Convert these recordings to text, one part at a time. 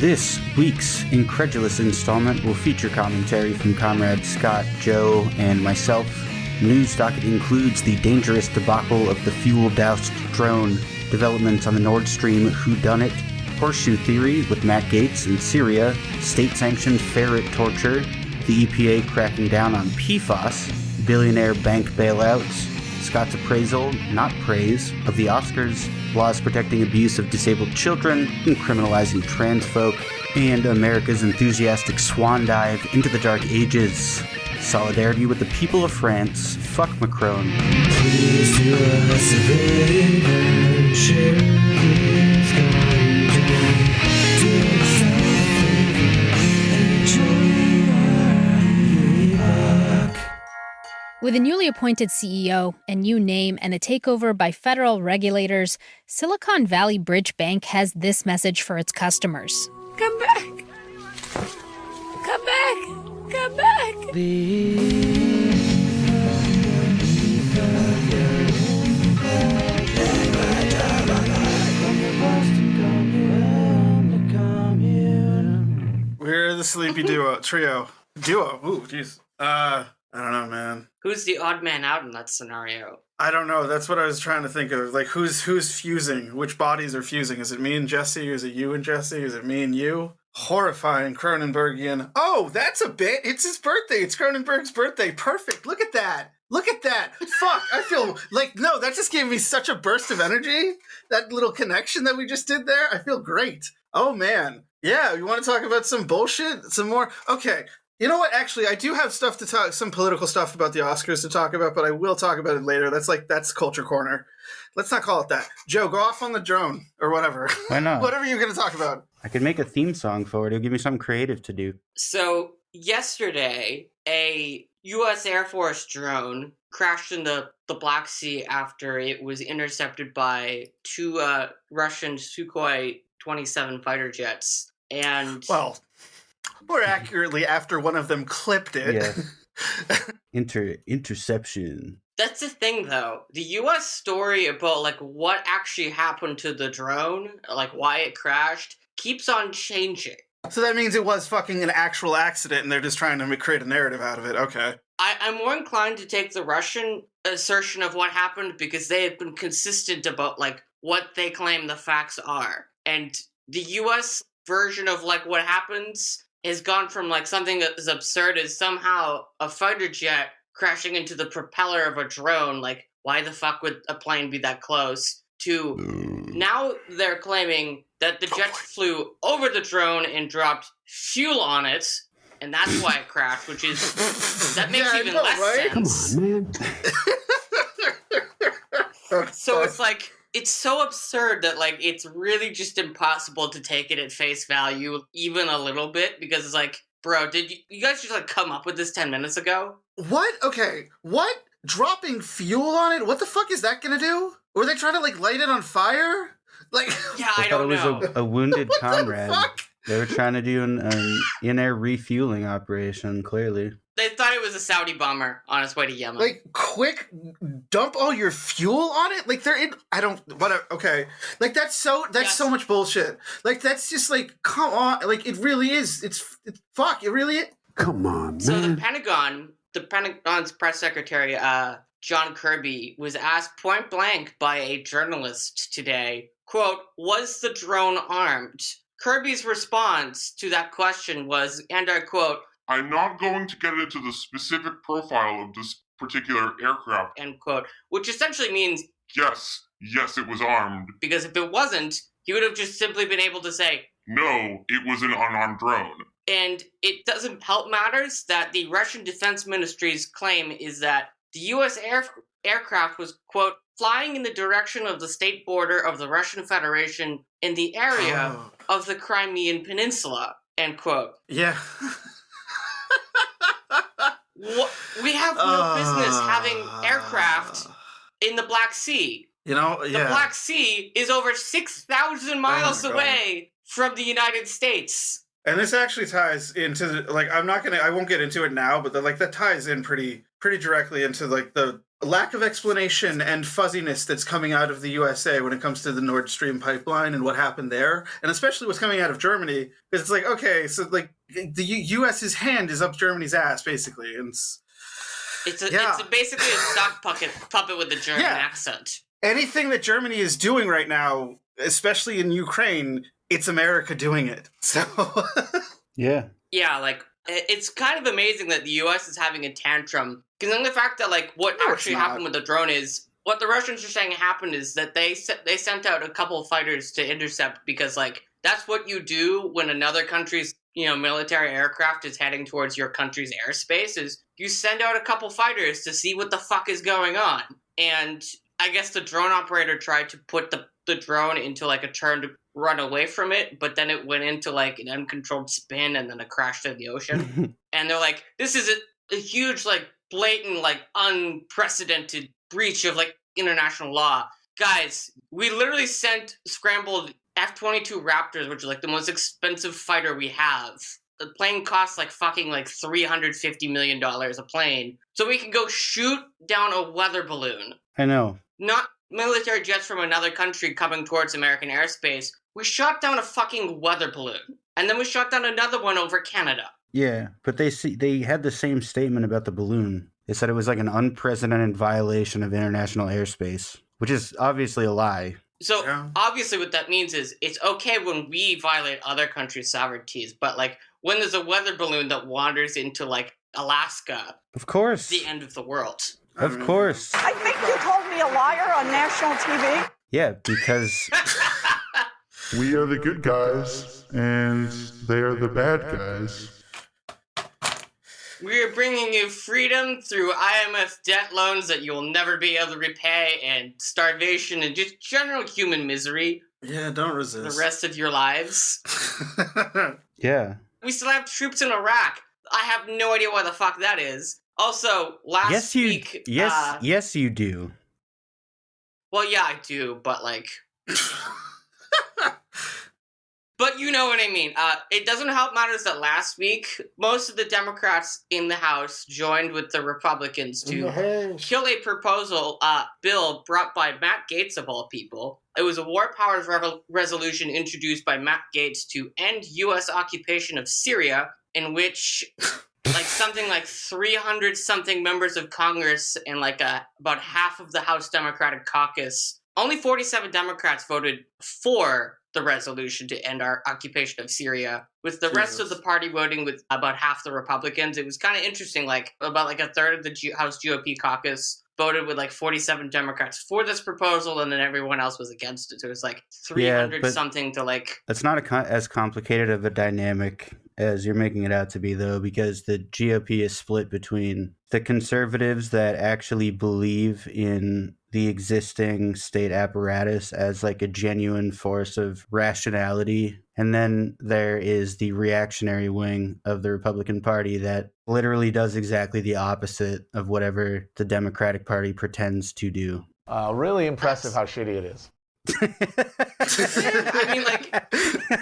This week's incredulous installment will feature commentary from comrades Scott, Joe, and myself. News docket includes the dangerous debacle of the fuel-doused drone, developments on the Nord Stream whodunit, horseshoe theory with Matt Gaetz in Syria, state-sanctioned ferret torture, the EPA cracking down on PFAS, billionaire bank bailouts, Scott's appraisal, not praise, of the Oscars, laws protecting abuse of disabled children and criminalizing trans folk, and America's enthusiastic swan dive into the dark ages. Solidarity with the people of France. Fuck Macron. Please do us a bit and share this With a newly appointed CEO, a new name, and a takeover by federal regulators, Silicon Valley Bridge Bank has this message for its customers. Come back! Come back! Come back! We're the sleepy trio. Ooh, jeez. I don't know, man. Who's the odd man out in that scenario? I don't know. That's what I was trying to think of. Like, who's fusing? Which bodies are fusing? Is it me and Jesse? Is it you and Jesse? Is it me and you? Horrifying Cronenbergian. Oh, that's a bit. It's his birthday. It's Cronenberg's birthday. Perfect. Look at that. Look at that. Fuck. I feel like, no, that just gave me such a burst of energy. That little connection that we just did there. I feel great. Oh, man. Yeah, you want to talk about some bullshit? Some more? Okay. You know what? Actually, I do have stuff to talk, some political stuff about the Oscars to talk about, but I will talk about it later. That's Culture Corner. Let's not call it that. Joe, go off on the drone or whatever. Why not? Whatever you're going to talk about. I could make a theme song for it. It'll give me something creative to do. So, yesterday, a U.S. Air Force drone crashed in the Black Sea after it was intercepted by two Russian Sukhoi 27 fighter jets. And well, more accurately, after one of them clipped it. Yeah. Interception. That's the thing, though. The U.S. story about, like, what actually happened to the drone, like, why it crashed, keeps on changing. So that means it was fucking an actual accident, and they're just trying to create a narrative out of it. Okay. I'm more inclined to take the Russian assertion of what happened because they have been consistent about, like, what they claim the facts are. And the U.S. version of, like, what happens has gone from, like, something as absurd as somehow a fighter jet crashing into the propeller of a drone, like, why the fuck would a plane be that close, to now they're claiming that the jet flew over the drone and dropped fuel on it, and that's why it crashed, which is, that makes even less sense. Come on, man. So it's like, it's so absurd that, like, it's really just impossible to take it at face value, even a little bit, because it's like, bro, did you guys just, like, come up with this 10 minutes ago? What? Okay. What? Dropping fuel on it? What the fuck is that gonna do? Were they trying to, like, light it on fire? Like, yeah, I don't know. I thought it was a wounded comrade. The fuck? They were trying to do an in-air refueling operation, clearly. They thought it was a Saudi bomber on its way to Yemen. Like, quick, dump all your fuel on it? Like, they're in, I don't, whatever, okay. Like, that's so much bullshit. Like, that's just, like, come on. Like, it really is. It's fuck, it really is. Come on, man. So the Pentagon's press secretary, John Kirby, was asked point blank by a journalist today, quote, was the drone armed? Kirby's response to that question was, and I quote, I'm not going to get into the specific profile of this particular aircraft, end quote, which essentially means, yes, it was armed. Because if it wasn't, he would have just simply been able to say, no, it was an unarmed drone. And it doesn't help matters that the Russian Defense Ministry's claim is that the U.S. aircraft was, quote, flying in the direction of the state border of the Russian Federation in the area of the Crimean Peninsula, end quote. Yeah. We have no business having aircraft in the Black Sea. You know, yeah. The Black Sea is over 6,000 miles away from the United States. And this actually ties into the, like, I won't get into it now, but that ties in pretty directly into, like, the lack of explanation and fuzziness that's coming out of the USA when it comes to the Nord Stream pipeline and what happened there, and especially what's coming out of Germany, because it's like, okay, so like the US's hand is up Germany's ass, basically, and it's basically a sock puppet with a German accent. Anything that Germany is doing right now, especially in Ukraine, it's America doing it. So Yeah. Yeah, like, it's kind of amazing that the U.S. is having a tantrum, considering the fact that, like, what actually happened with the drone is, what the Russians are saying happened is that they sent out a couple of fighters to intercept, because, like, that's what you do when another country's, military aircraft is heading towards your country's airspace, is you send out a couple fighters to see what the fuck is going on. And I guess the drone operator tried to put the drone into, like, a turn to run away from it, but then it went into, like, an uncontrolled spin, and then it crashed in the ocean. And they're like, this is a huge, like, blatant, like, unprecedented breach of, like, international law. Guys, we literally sent scrambled F-22 Raptors, which is, like, the most expensive fighter we have. The plane costs, like, fucking, like, $350 million a plane, so we can go shoot down a weather balloon. I know. Not military jets from another country coming towards American airspace. We shot down a fucking weather balloon. And then we shot down another one over Canada. Yeah, but they had the same statement about the balloon. They said it was like an unprecedented violation of international airspace, which is obviously a lie. So, obviously what that means is it's okay when we violate other countries' sovereignties, but, like, when there's a weather balloon that wanders into, like, Alaska... Of course. The end of the world. Of course. I think you called me a liar on national TV. Yeah, because... We are the good guys, and they are the bad guys. We are bringing you freedom through IMF debt loans that you'll never be able to repay, and starvation, and just general human misery. Yeah, don't resist. The rest of your lives. Yeah. We still have troops in Iraq. I have no idea why the fuck that is. Also, last week... Yes, you do. Well, yeah, I do, but, like... But you know what I mean. It doesn't help matters that last week, most of the Democrats in the House joined with the Republicans to kill a bill brought by Matt Gaetz, of all people. It was a War Powers resolution introduced by Matt Gaetz to end U.S. occupation of Syria, in which... like something like 300-something members of Congress and like about half of the House Democratic caucus. Only 47 Democrats voted for the resolution to end our occupation of Syria, with the rest of the party voting with about half the Republicans. It was kind of interesting, like about like a third of the House GOP caucus voted with like 47 Democrats for this proposal, and then everyone else was against it. So it was like 300-something to like... It's not as complicated of a dynamic as you're making it out to be, though, because the GOP is split between the conservatives that actually believe in the existing state apparatus as like a genuine force of rationality, and then there is the reactionary wing of the Republican Party that literally does exactly the opposite of whatever the Democratic Party pretends to do. Really impressive how shitty it is. I mean, like,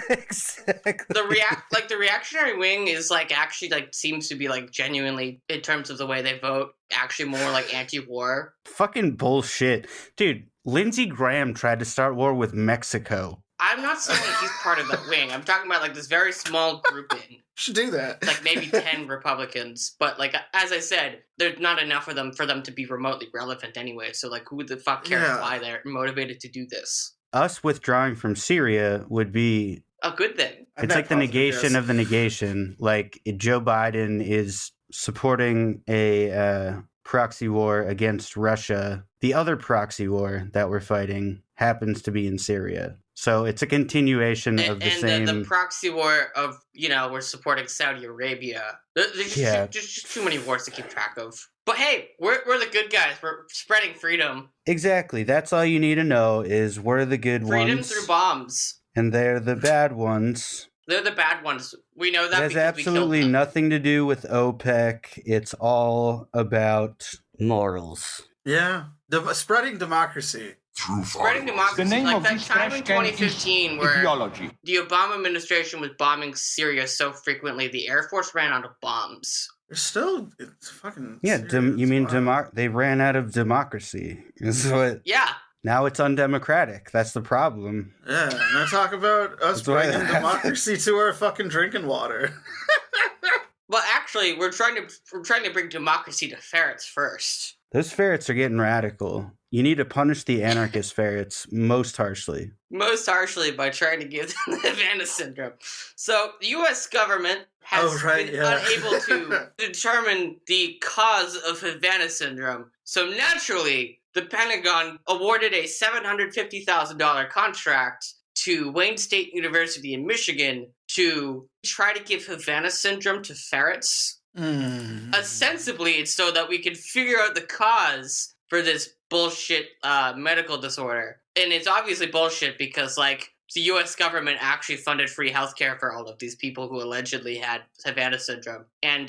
exactly. The reactionary wing is like actually like seems to be like genuinely, in terms of the way they vote, actually more like anti-war. Fucking bullshit, dude. Lindsey Graham tried to start war with Mexico. I'm not saying like he's part of that wing. I'm talking about like this very small grouping. Should do that. Like maybe 10 Republicans, but like as I said, there's not enough of them for them to be remotely relevant anyway. So like, who the fuck cares why they're motivated to do this? Us withdrawing from Syria would be a good thing. It's like the negation of the negation. Like Joe Biden is supporting a proxy war against Russia. The other proxy war that we're fighting happens to be in Syria. So it's a continuation of the same... And the proxy war of, we're supporting Saudi Arabia. There's just too many wars to keep track of. But hey, we're the good guys. We're spreading freedom. Exactly. That's all you need to know is we're the good ones. Freedom through bombs. And they're the bad ones. They're the bad ones. We know that because it has absolutely nothing to do with OPEC. It's all about morals. Yeah. Spreading democracy. Spreading democracy. The name like of that time in 2015 where ideology. The Obama administration was bombing Syria so frequently, the Air Force ran out of bombs. There's still, it's fucking. Yeah, serious. you mean Wow. they ran out of democracy. Yeah. Now it's undemocratic. That's the problem. Yeah, now talk about us That's why bringing that democracy to our fucking drinking water. Well, actually, we're trying to bring democracy to ferrets first. Those ferrets are getting radical. You need to punish the anarchist ferrets most harshly. Most harshly by trying to give them the Havana Syndrome. So the U.S. government has been unable to determine the cause of Havana Syndrome. So naturally, the Pentagon awarded a $750,000 contract to Wayne State University in Michigan to try to give Havana Syndrome to ferrets. Ostensibly, it's so that we can figure out the cause for this bullshit medical disorder. And it's obviously bullshit because, like, the U.S. government actually funded free healthcare for all of these people who allegedly had Havana Syndrome. And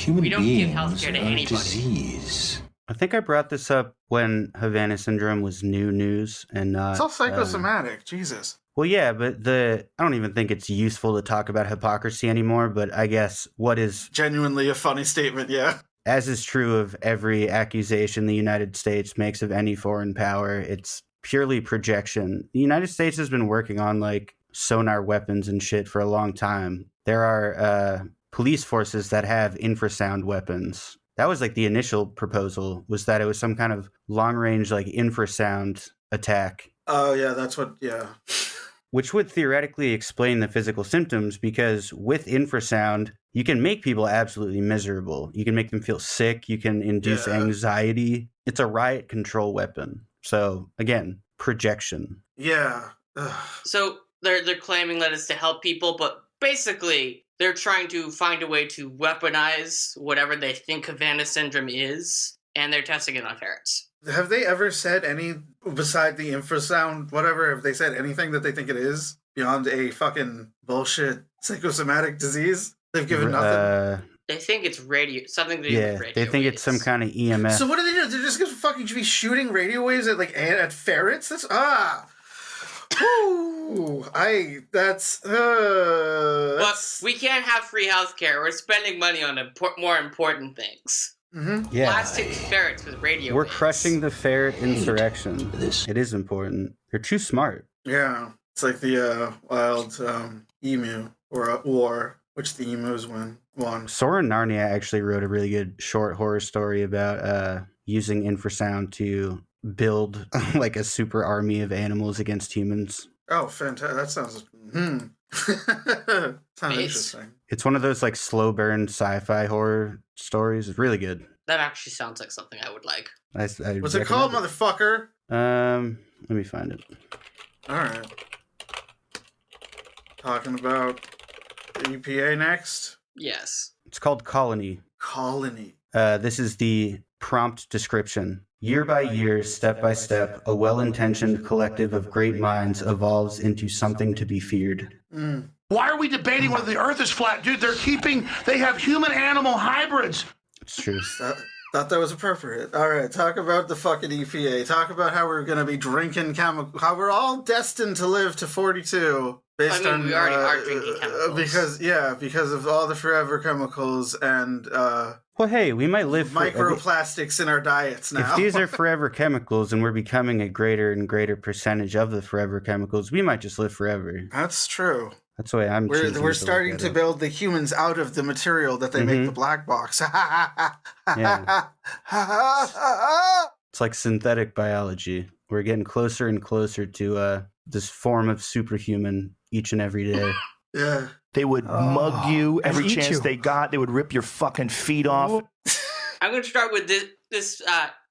we don't give healthcare to anybody. Disease. I think I brought this up when Havana Syndrome was new news and not... It's all psychosomatic, Jesus. Well, yeah, but I don't even think it's useful to talk about hypocrisy anymore, but I guess what is... Genuinely a funny statement, yeah. As is true of every accusation the United States makes of any foreign power, it's purely projection. The United States has been working on, like, sonar weapons and shit for a long time. There are police forces that have infrasound weapons. That was, like, the initial proposal, was that it was some kind of long-range, like, infrasound attack. Oh, yeah, that's what, yeah. Which would theoretically explain the physical symptoms, because with infrasound, you can make people absolutely miserable. You can make them feel sick. You can induce anxiety. It's a riot control weapon. So, again, projection. Yeah. So they're claiming that it's to help people, but basically they're trying to find a way to weaponize whatever they think Havana Syndrome is, and they're testing it on ferrets. Have they ever said any, beside the infrasound, whatever, have they said anything that they think it is beyond a fucking bullshit psychosomatic disease? They've given nothing? They think it's something to do with radio they think waves. It's some kind of EMF. So what do they do? They're just gonna fucking be shooting radio waves at, like, at ferrets? That's, Ooh, But we can't have free healthcare. We're spending money on more important things. Mm-hmm. Yeah. Blasting ferrets with radio We're waves. crushing the ferret insurrection. It is important. They're too smart. Yeah. It's like the wild emu or war, which the emus won. Soren Narnia actually wrote a really good short horror story about using infrasound to build like a super army of animals against humans. Oh, fantastic. That sounds... sounds interesting. It's one of those like slow burn sci-fi horror stories. It's really good. That actually sounds like something I would like. What's it called, motherfucker? Let me find it. All right. Talking about the EPA next? Yes. It's called Colony. Colony. This is the prompt description. Year by year, step by step, a well-intentioned collective of great minds evolves into something to be feared. Why are we debating whether the earth is flat? Dude, they have human-animal hybrids. It's true. Thought that was appropriate. All right, talk about the fucking EPA. Talk about how we're going to be drinking how we're all destined to live to 42. Based on, we already are drinking chemicals. Because of all the forever chemicals and well, hey, we might live microplastics in our diets now. If these are forever chemicals and we're becoming a greater and greater percentage of the forever chemicals, we might just live forever. That's true. That's the way I'm choosing We're starting to build the humans out of the material that they make the black box. Yeah. It's like synthetic biology. We're getting closer and closer to this form of superhuman each and every day. Yeah. They would mug you every chance they got. They would rip your fucking feet off. I'm going to start with this.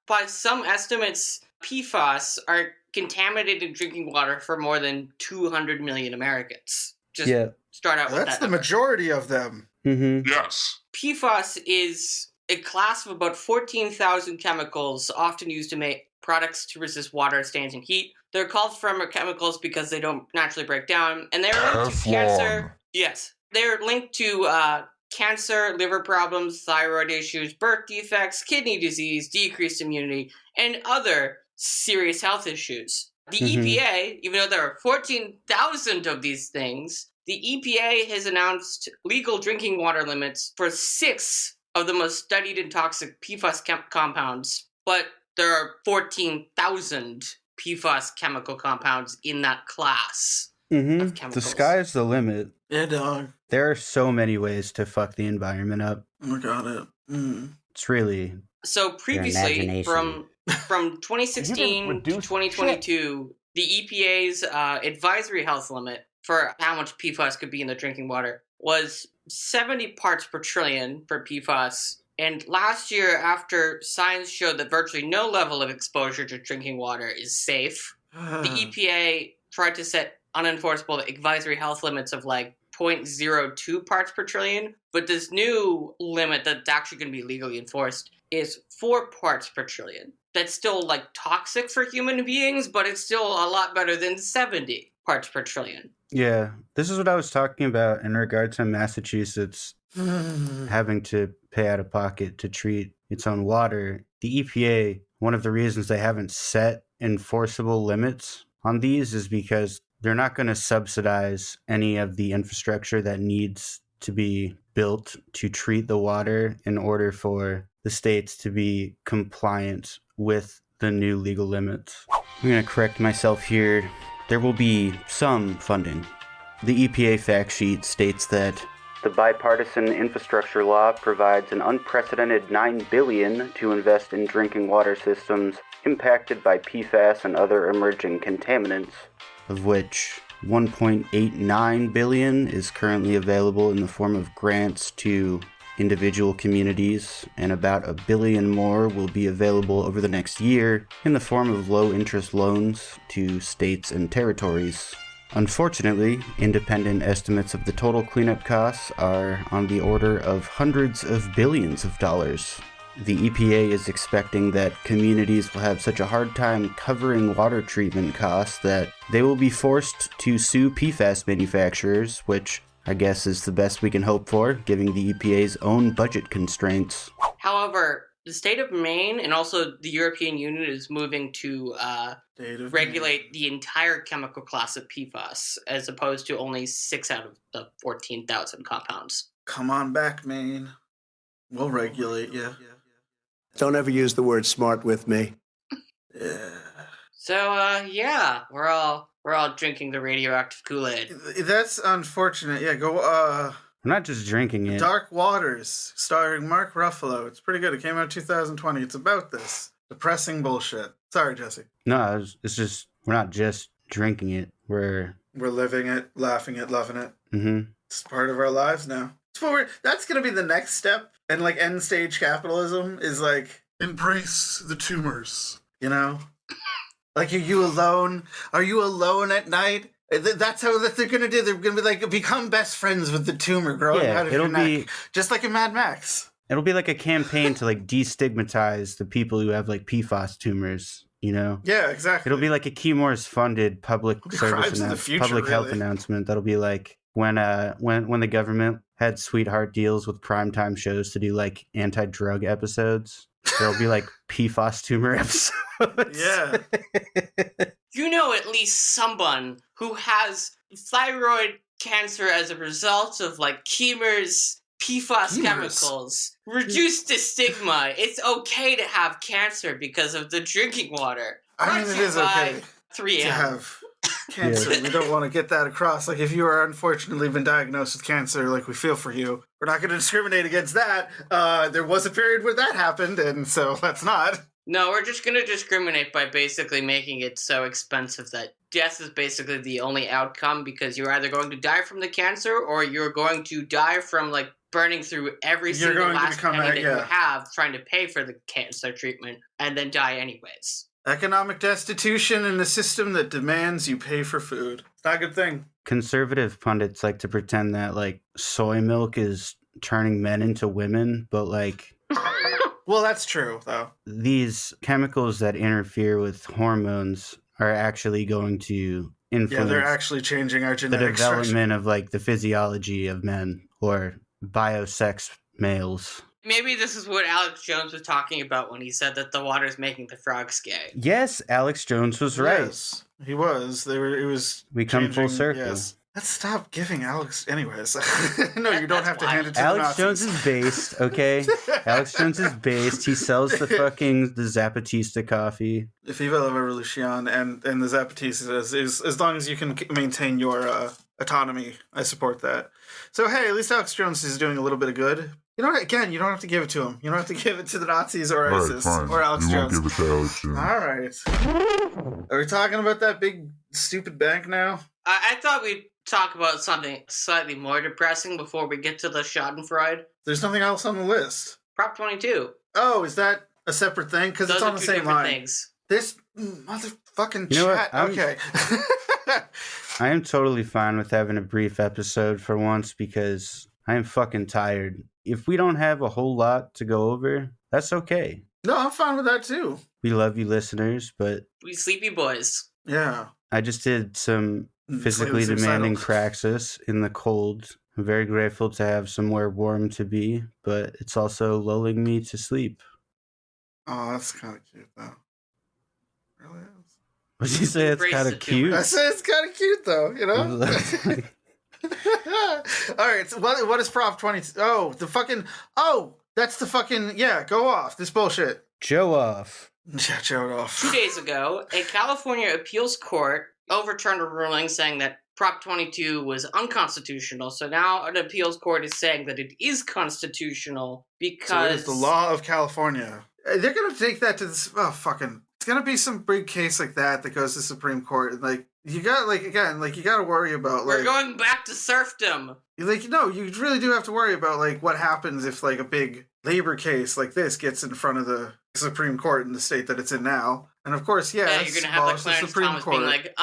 By some estimates, PFAS are contaminated drinking water for more than 200 million Americans. Start out with that. That's the majority of them. Mm-hmm. Yes. PFAS is a class of about 14,000 chemicals often used to make products to resist water, stains, and heat. They're called forever chemicals because they don't naturally break down, and they're linked to cancer. Yes, they're linked to cancer, liver problems, thyroid issues, birth defects, kidney disease, decreased immunity, and other serious health issues. The EPA, even though there are 14,000 of these things, the EPA has announced legal drinking water limits for 6 of the most studied and toxic PFAS compounds, but there are 14,000 PFAS chemical compounds in that class of chemicals. The sky's the limit. Yeah, dog. There are so many ways to fuck the environment up. Oh, got it. It's really... So previously, from 2016 to 2022, the EPA's advisory health limit for how much PFAS could be in the drinking water was 70 parts per trillion for PFAS. And last year, after science showed that virtually no level of exposure to drinking water is safe, the EPA tried to set unenforceable advisory health limits of like 0.02 parts per trillion. But this new limit that's actually going to be legally enforced is 4 parts per trillion. That's still like toxic for human beings, but it's still a lot better than 70 parts per trillion. Yeah, this is what I was talking about in regard to Massachusetts having to pay out of pocket to treat its own water. The EPA, one of the reasons they haven't set enforceable limits on these is because they're not going to subsidize any of the infrastructure that needs to be built to treat the water in order for the states to be compliant with the new legal limits. I'm going to correct myself here. There will be some funding. The EPA fact sheet states that the bipartisan infrastructure law provides an unprecedented $9 billion to invest in drinking water systems impacted by PFAS and other emerging contaminants, of which $1.89 billion is currently available in the form of grants to individual communities, and about $1 billion more will be available over the next year in the form of low-interest loans to states and territories. Unfortunately, independent estimates of the total cleanup costs are on the order of hundreds of billions of dollars. The EPA is expecting that communities will have such a hard time covering water treatment costs that they will be forced to sue PFAS manufacturers, which I guess is the best we can hope for, given the EPA's own budget constraints. However, the state of Maine and also the European Union is moving to regulate the entire chemical class of PFAS, as opposed to only 6 out of the 14,000 compounds. Come on back, Maine. We'll regulate you. Don't ever use the word smart with me. Yeah. So, yeah, we're all drinking the radioactive Kool-Aid. That's unfortunate. Yeah, go, We're not just drinking it. Dark Waters, starring Mark Ruffalo. It's pretty good. It came out in 2020. It's about this. Depressing bullshit. Sorry, Jesse. No, it's just, we're not just drinking it. We're living it, laughing it, loving it. Mm-hmm. It's part of our lives now. That's going to be the next step. And, like, end stage capitalism is, like... Embrace the tumors. You know? Like, are you alone? Are you alone at night? That's how they're going to do. They're going to be like, become best friends with the tumor growing out of your neck. Just like in Mad Max. It'll be like a campaign to like destigmatize the people who have like PFAS tumors, you know? Yeah, exactly. It'll be like a Keymore's funded public service public health announcement. That'll be like when the government had sweetheart deals with primetime shows to do like anti-drug episodes. There'll be like PFAS tumor episodes. Yeah. You know at least someone who has thyroid cancer as a result of like Chemer's PFAS chemicals. Reduce the stigma. It's okay to have cancer because of the drinking water. I mean, it is okay 3M. to have cancer. We don't want to get that across. Like, if you are unfortunately been diagnosed with cancer, like, we feel for you. We're not going to discriminate against that. There was a period where that happened, and so let's not. No, we're just going to discriminate by basically making it so expensive that death is basically the only outcome, because you're either going to die from the cancer or you're going to die from, like, burning through every single last penny that you have trying to pay for the cancer treatment and then die anyways. Economic destitution in a system that demands you pay for food. It's not a good thing. Conservative pundits like to pretend that, like, soy milk is turning men into women, but, like... Well, that's true, though. These chemicals that interfere with hormones are actually going to influence... Yeah, they're actually changing our genetic the development of, like, the physiology of men, or biosex males. Maybe this is what Alex Jones was talking about when he said that the water's making the frogs gay. Yes, Alex Jones was right. Yes, he was. It was. We come full circle. Yes. Let's stop giving Alex. Anyways, no, you don't have to hand it to Alex the Nazis. Jones is based, okay? Alex Jones is based. He sells the Zapatista coffee. Viva la Revolution and the Zapatistas is as long as you can maintain your autonomy, I support that. So hey, at least Alex Jones is doing a little bit of good. You know, again, you don't have to give it to him. You don't have to give it to the Nazis or ISIS or Alex Jones. Won't give it to Alex Jones. All right. Are we talking about that big stupid bank now? I thought we'd talk about something slightly more depressing before we get to the Schadenfreude. There's nothing else on the list. Prop 22. Oh, is that a separate thing? Because it's on the same line. Things. This motherfucking chat. Okay. I am totally fine with having a brief episode for once because I am fucking tired. If we don't have a whole lot to go over, that's okay. No, I'm fine with that too. We love you listeners, but... We sleepy boys. Yeah. I just did some physically demanding praxis in the cold. I'm very grateful to have somewhere warm to be, but it's also lulling me to sleep. Oh, that's kind of cute, though. Really is. What did you say? It's kind of cute? I said it's kind of cute, though, you know? All right, so what is Prop 20? Oh, the fucking... Oh, that's the fucking... Yeah, go off. This bullshit. Joe off. Yeah, Joe off. 2 days ago, a California appeals court overturned a ruling saying that Prop 22 was unconstitutional. So now an appeals court is saying that it is constitutional because... So it is the law of California. They're going to take that to this... Oh, fucking... It's going to be some big case like that goes to Supreme Court. And, like, you got, like, again, like, you got to worry about, like... We're going back to serfdom. Like, no, you really do have to worry about, like, what happens if, like, a big labor case like this gets in front of the Supreme Court in the state that it's in now. And, of course, you're going to have, like, Clarence Thomas being like,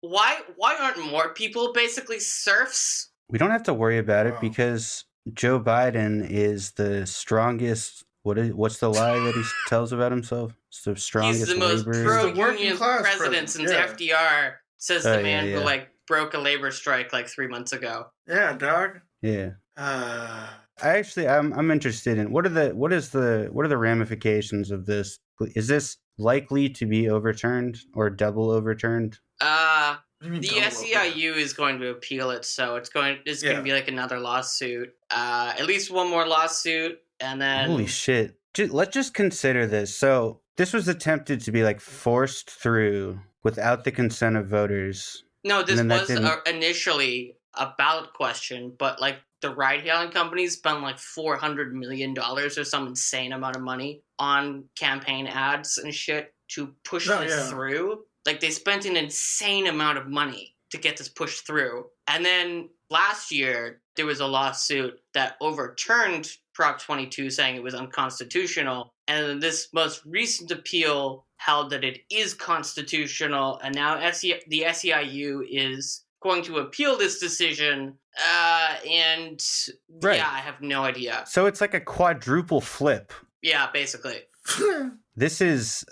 why aren't more people basically serfs? We don't have to worry about it because Joe Biden is the strongest... What's the lie that he tells about himself? It's the strongest labor... He's the most pro-union president since FDR, says the man who, like, broke a labor strike, like, 3 months ago. Yeah, dog. Yeah. I'm interested in what are the ramifications of this? Is this likely to be overturned or double overturned? The SEIU is going to appeal it, so it's going to be like another lawsuit. At least one more lawsuit, and then... Holy shit. Let's just consider this. So this was attempted to be like forced through without the consent of voters. No, this was initially a ballot question, but like the ride-hailing companies spent like $400 million or some insane amount of money on campaign ads and shit to push this through. Like, they spent an insane amount of money to get this pushed through. And then last year, there was a lawsuit that overturned Prop 22, saying it was unconstitutional. And then this most recent appeal held that it is constitutional. And now the SEIU is going to appeal this decision. And right. Yeah, I have no idea. So it's like a quadruple flip. Yeah, basically. This is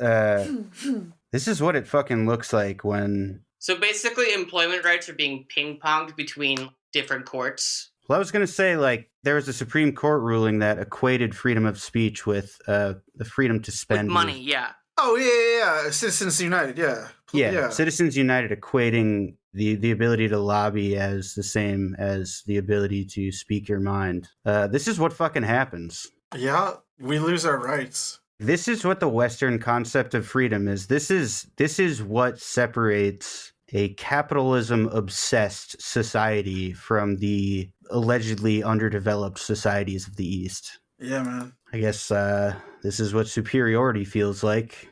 what it fucking looks like when... So basically, employment rights are being ping-ponged between different courts. Well, I was going to say, like, there was a Supreme Court ruling that equated freedom of speech with the freedom to spend... With money, yeah. Oh, yeah. Citizens United, yeah. Yeah, Citizens United equating the ability to lobby as the same as the ability to speak your mind. This is what fucking happens. Yeah, we lose our rights. This is what the Western concept of freedom is. This is what separates a capitalism-obsessed society from the allegedly underdeveloped societies of the East. Yeah, man. I guess this is what superiority feels like.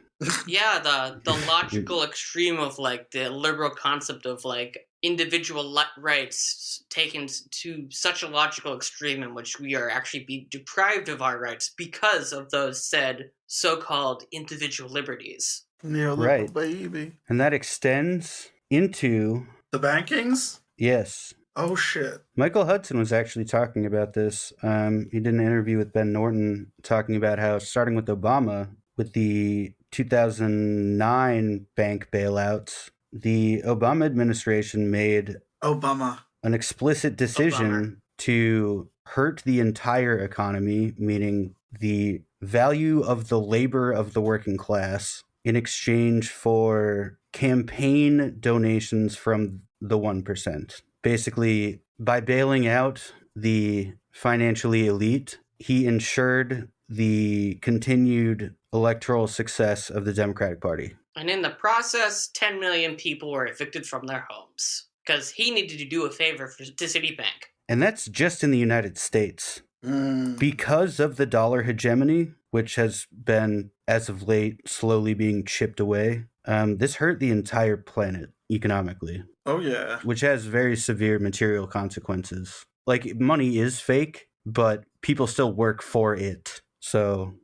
Yeah, the logical extreme of, like, the liberal concept of, like, individual rights taken to such a logical extreme in which we are actually being deprived of our rights because of those said so-called individual liberties. Yeah, right. Baby. And that extends into... The bankings? Yes. Oh, shit. Michael Hudson was actually talking about this. He did an interview with Ben Norton talking about how, starting with Obama, with the 2009 bank bailouts, the Obama administration made an explicit decision to hurt the entire economy, meaning the value of the labor of the working class, in exchange for campaign donations from the 1%. basically, by bailing out the financially elite, he ensured the continued electoral success of the Democratic Party. And in the process, 10 million people were evicted from their homes because he needed to do a favor to Citibank. And that's just in the United States. Because of the dollar hegemony, which has been, as of late, slowly being chipped away, this hurt the entire planet economically. Oh, yeah. Which has very severe material consequences. Like, money is fake, but people still work for it. So...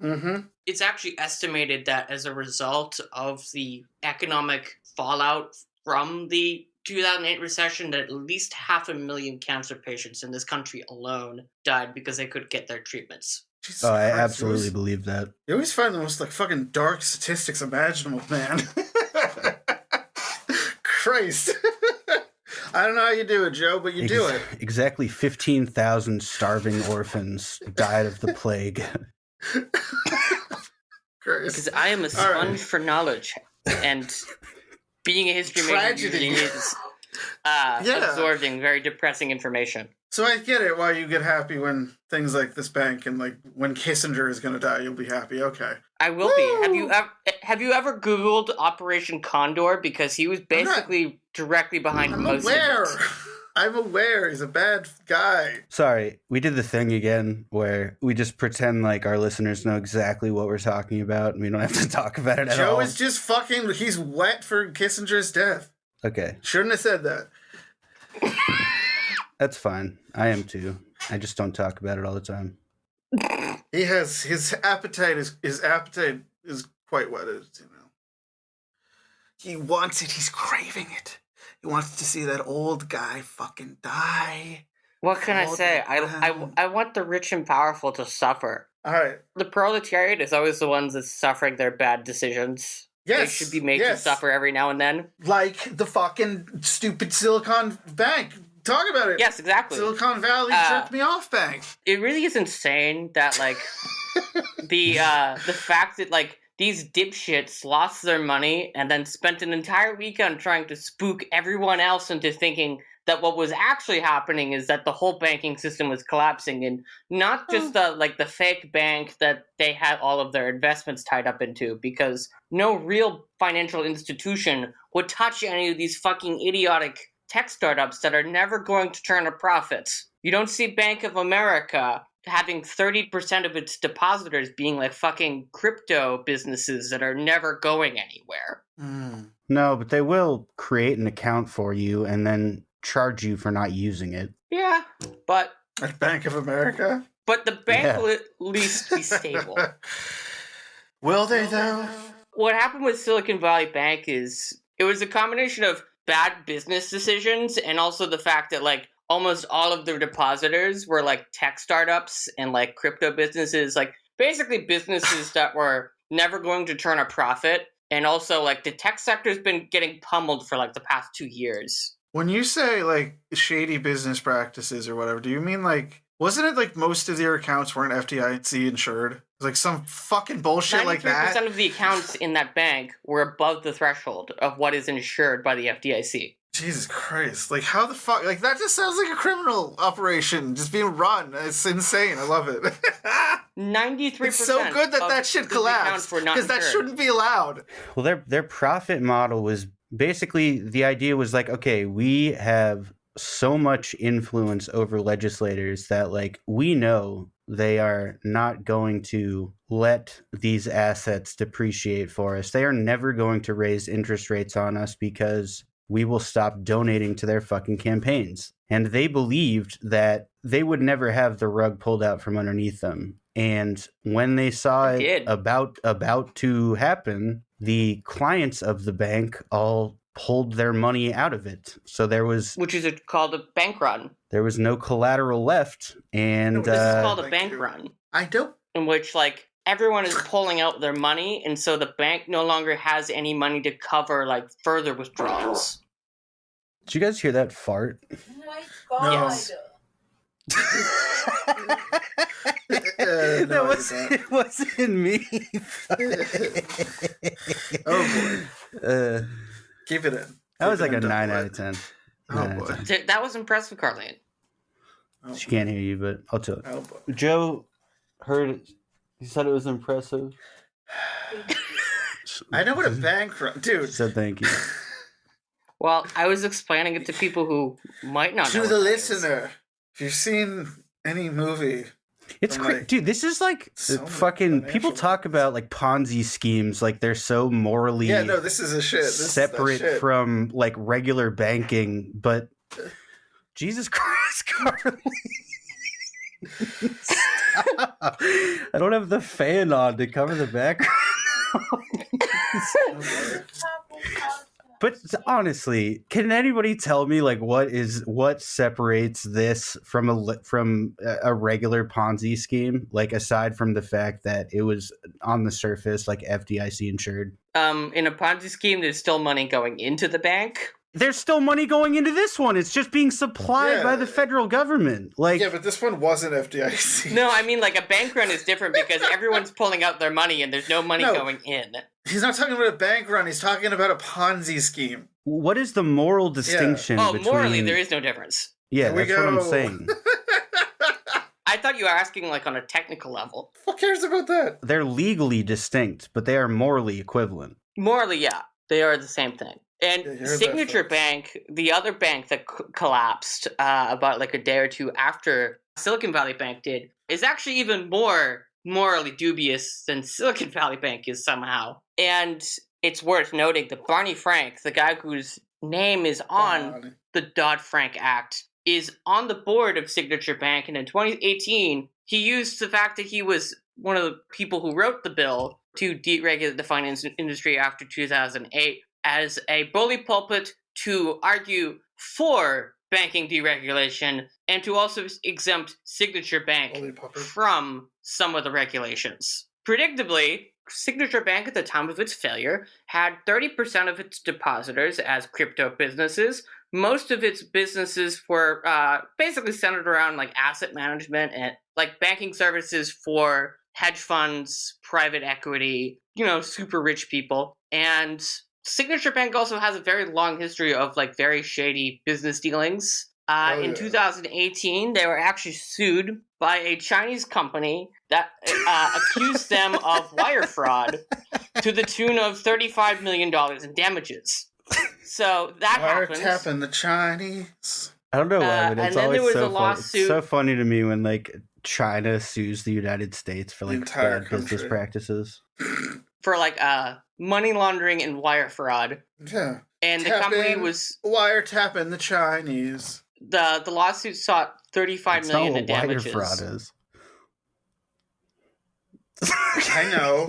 It's actually estimated that as a result of the economic fallout from the 2008 recession, that at least 500,000 cancer patients in this country alone died because they couldn't get their treatments. Jesus I Christ, absolutely believe that. You always find the most, like, fucking dark statistics imaginable, man. Christ. I don't know how you do it, Joe, but you do it. Exactly 15,000 starving orphans died of the plague. Because I am a sponge for knowledge, and being a history major is absorbing very depressing information. So I get it why you get happy when things like this bank and like when Kissinger is going to die, you'll be happy. Okay. I will be. Have you ever Googled Operation Condor? Because he was basically directly behind most of it. I'm aware he's a bad guy. Sorry, we did the thing again where we just pretend like our listeners know exactly what we're talking about and we don't have to talk about it at all. Joe is just fucking, he's wet for Kissinger's death. Okay. Shouldn't have said that. That's fine. I am too. I just don't talk about it all the time. He has, his appetite is quite whetted, you know. He wants it, he's craving it. He wants to see that old guy fucking die. What can I say? I want the rich and powerful to suffer. All right. The proletariat is always the ones that's suffering their bad decisions. Yes. They should be made to suffer every now and then. Like the fucking stupid Silicon Bank. Talk about it. Yes, exactly. Silicon Valley jerked me off bank. It really is insane that, like, the fact that, like, these dipshits lost their money and then spent an entire weekend trying to spook everyone else into thinking that what was actually happening is that the whole banking system was collapsing, and not just the fake bank that they had all of their investments tied up into, because no real financial institution would touch any of these fucking idiotic tech startups that are never going to turn a profit. You don't see Bank of America having 30% of its depositors being like fucking crypto businesses that are never going anywhere. No, but they will create an account for you and then charge you for not using it. Yeah, but... At Bank of America? But the bank will at least be stable. Will they, though? What happened with Silicon Valley Bank is it was a combination of bad business decisions and also the fact that, like, almost all of their depositors were, like, tech startups and, like, crypto businesses. Like, basically businesses that were never going to turn a profit. And also, like, the tech sector's been getting pummeled for, like, the past 2 years. When you say, like, shady business practices or whatever, do you mean, like, wasn't it, like, most of their accounts weren't FDIC insured? It was, like, some fucking bullshit like that? 93% of the accounts in that bank were above the threshold of what is insured by the FDIC. Jesus Christ. Like, how the fuck? Like, that just sounds like a criminal operation just being run. It's insane. I love it. 93%. It's so good that that shit collapsed. Because that shouldn't be allowed. Well, their profit model was basically, the idea was like, okay, we have so much influence over legislators that, like, we know they are not going to let these assets depreciate for us. They are never going to raise interest rates on us because we will stop donating to their fucking campaigns. And they believed that they would never have the rug pulled out from underneath them. And when they saw it about to happen, the clients of the bank all pulled their money out of it. So there was... Which is called a bank run. There was no collateral left. And this is called a bank run. I don't... In which, like, everyone is pulling out their money, and so the bank no longer has any money to cover, like, further withdrawals. Did you guys hear that fart? No. It wasn't me. Oh boy. Keep it in. That was like a 9 out of 10. Oh, boy. That was impressive, Carlene. She can't hear you, but I'll tell Oh, boy. Joe heard it. He said it was impressive. I know what a bank run... Dude. She said thank you. Well, I was explaining it to people who might not know. To the listener, if you've seen any movie... It's crazy, dude. This is like fucking. People talk about like Ponzi schemes, like they're so morally. Yeah, no, this is a shit. Separate from like regular banking, but Jesus Christ, Carly. I don't have the fan on to cover the background. But honestly, can anybody tell me like what separates this from a regular Ponzi scheme? Like aside from the fact that it was on the surface like FDIC insured. In a Ponzi scheme, there's still money going into the bank. There's still money going into this one. It's just being supplied by the federal government. Like, yeah, but this one wasn't FDIC. No, I mean, like, a bank run is different because everyone's pulling out their money and there's no money going in. He's not talking about a bank run. He's talking about a Ponzi scheme. What is the moral distinction between... morally, there is no difference. Yeah, that's what I'm saying. I thought you were asking, like, on a technical level. Who cares about that? They're legally distinct, but they are morally equivalent. Morally, yeah. They are the same thing. And Signature Bank, the other bank that collapsed about like a day or two after Silicon Valley Bank did, is actually even more morally dubious than Silicon Valley Bank is somehow. And it's worth noting that Barney Frank, the guy whose name is on the Dodd-Frank Act, is on the board of Signature Bank. And in 2018, he used the fact that he was one of the people who wrote the bill to deregulate the finance industry after 2008 as a bully pulpit to argue for banking deregulation and to also exempt Signature Bank from some of the regulations. Predictably, Signature Bank at the time of its failure had 30% of its depositors as crypto businesses. Most of its businesses were basically centered around like asset management and like banking services for hedge funds, private equity, super rich people. And Signature Bank also has a very long history of like very shady business dealings. In 2018, they were actually sued by a Chinese company that accused them of wire fraud to the tune of $35 million in damages. So that happened. Wiretapping the Chinese. I don't know why, but it's always so funny. It's so funny to me when like China sues the United States for like bad business practices. For like money laundering and wire fraud. Yeah. And the company was wiretapping the Chinese. The lawsuit sought $35 million in damages. That's not what wire fraud is. I know.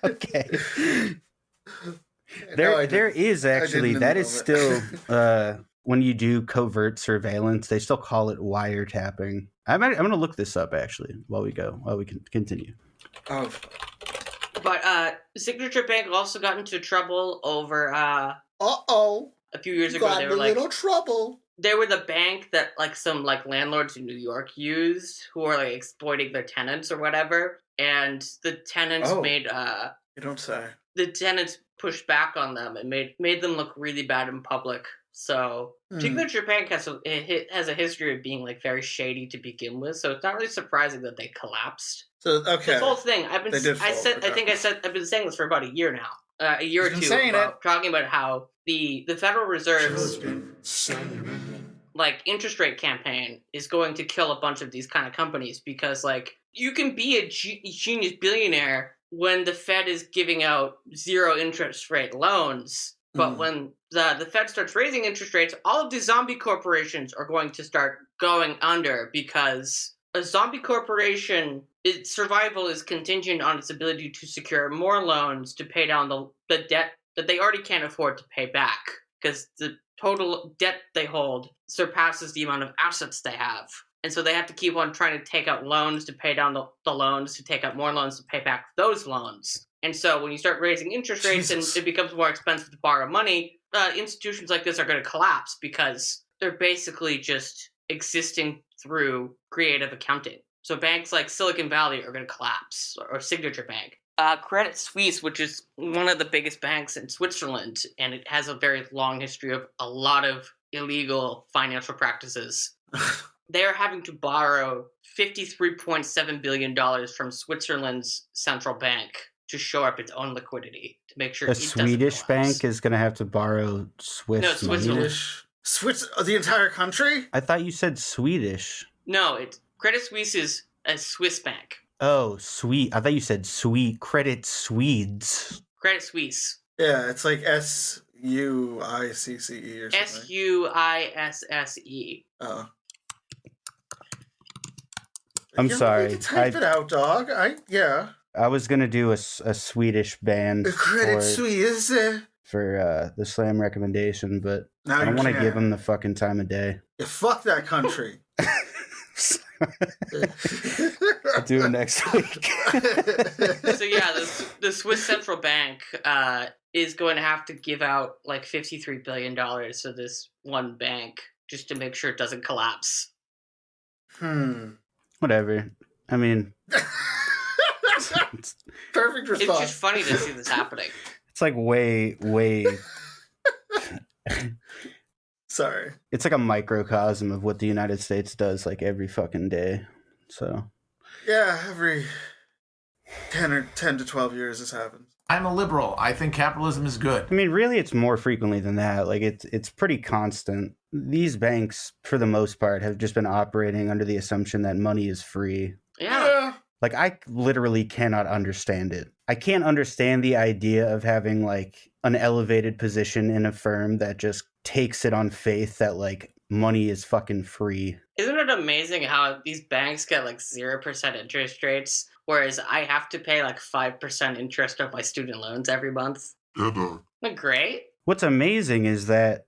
Okay. There is actually, that is still when you do covert surveillance, they still call it wiretapping. I'm going to look this up actually while we can continue. Oh. But Signature Bank also got into trouble over a few years ago. Got they were in a little trouble. They were the bank that like some like landlords in New York used who were like exploiting their tenants or whatever. And the tenants made you don't say. The tenants pushed back on them and made them look really bad in public. So Signature Bank has a history of being like very shady to begin with. So it's not really surprising that they collapsed. So this whole thing, I've been saying this for about a year now, a year or two, talking about how the Federal Reserve's like interest rate campaign is going to kill a bunch of these kind of companies because like you can be a genius billionaire when the Fed is giving out 0 interest rate loans, but when the Fed starts raising interest rates, all of these zombie corporations are going to start going under because a zombie corporation, its survival is contingent on its ability to secure more loans to pay down the debt that they already can't afford to pay back because the total debt they hold surpasses the amount of assets they have. And so they have to keep on trying to take out loans to pay down the loans, to take out more loans to pay back those loans. And so when you start raising interest rates and it becomes more expensive to borrow money, institutions like this are going to collapse because they're basically just existing through creative accounting. So banks like Silicon Valley are going to collapse, or Signature Bank. Credit Suisse, which is one of the biggest banks in Switzerland, and it has a very long history of a lot of illegal financial practices. They're having to borrow $53.7 billion from Switzerland's central bank to shore up its own liquidity to make sure A it doesn't Swedish collapse. bank is going to have to borrow Swiss No, money? Switzerland. The entire country? I thought you said Swedish. No, Credit Suisse is a Swiss bank. Oh, sweet. I thought you said sweet. Credit Swedes. Credit Suisse. Yeah, it's like SUICCE or something. SUISSE. Oh. I'm sorry. You can type it out, dog. I was going to do a Swedish band Credit Suisse. For the slam recommendation, but Now I don't you want to give can't. them the fucking time of day. Yeah, fuck that country. I'll do it next week. So yeah, the Swiss central bank is going to have to give out like $53 billion to this one bank just to make sure it doesn't collapse. Whatever. I mean, perfect response. It's just funny to see this happening. It's like way. Sorry. It's like a microcosm of what the United States does like every fucking day. So. Yeah, every 10 to 12 years this happens. I'm a liberal. I think capitalism is good. I mean, really, it's more frequently than that. Like, it's pretty constant. These banks, for the most part, have just been operating under the assumption that money is free. Yeah. Like, I literally cannot understand it. I can't understand the idea of having, like, an elevated position in a firm that just takes it on faith that, like, money is fucking free. Isn't it amazing how these banks get like 0% interest rates, whereas I have to pay like 5% interest on my student loans every month? Yeah, dog. Isn't that great? What's amazing is that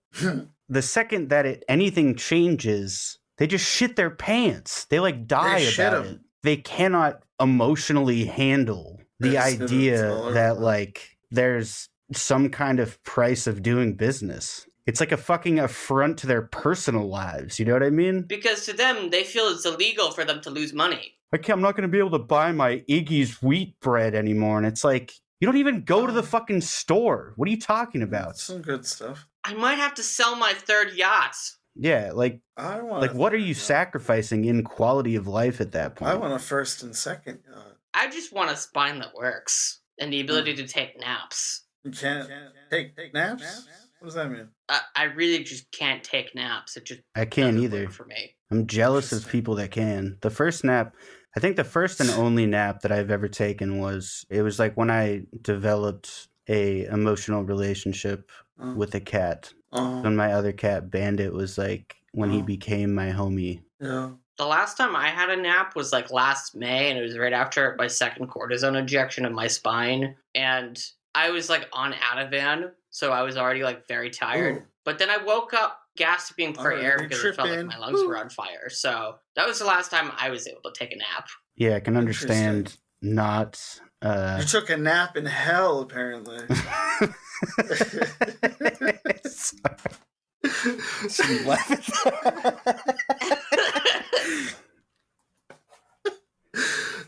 the second that anything changes, they just shit their pants. They like die about it. They cannot emotionally handle the idea that like there's some kind of price of doing business. It's like a fucking affront to their personal lives. You know what I mean? Because to them, they feel it's illegal for them to lose money. I'm not going to be able to buy my Iggy's wheat bread anymore. And it's like, you don't even go to the fucking store. What are you talking about? Some good stuff. I might have to sell my third yacht. Yeah, like what are you sacrificing in quality of life at that point? I want a first and second yacht. I just want a spine that works and the ability to take naps. You can't take naps? What does that mean? I really just can't take naps. It just I can't doesn't either. work for me. I'm jealous of people that can. The first nap, I think the first and only nap that I've ever taken was like when I developed a emotional relationship with a cat. When my other cat, Bandit, was like when he became my homie. Yeah. The last time I had a nap was like last May, and it was right after my second cortisone injection in my spine. And I was like on Ativan, so I was already like very tired. But then I woke up gasping for air because it felt like my lungs were on fire. So that was the last time I was able to take a nap. Yeah, I can understand not... You took a nap in hell, apparently.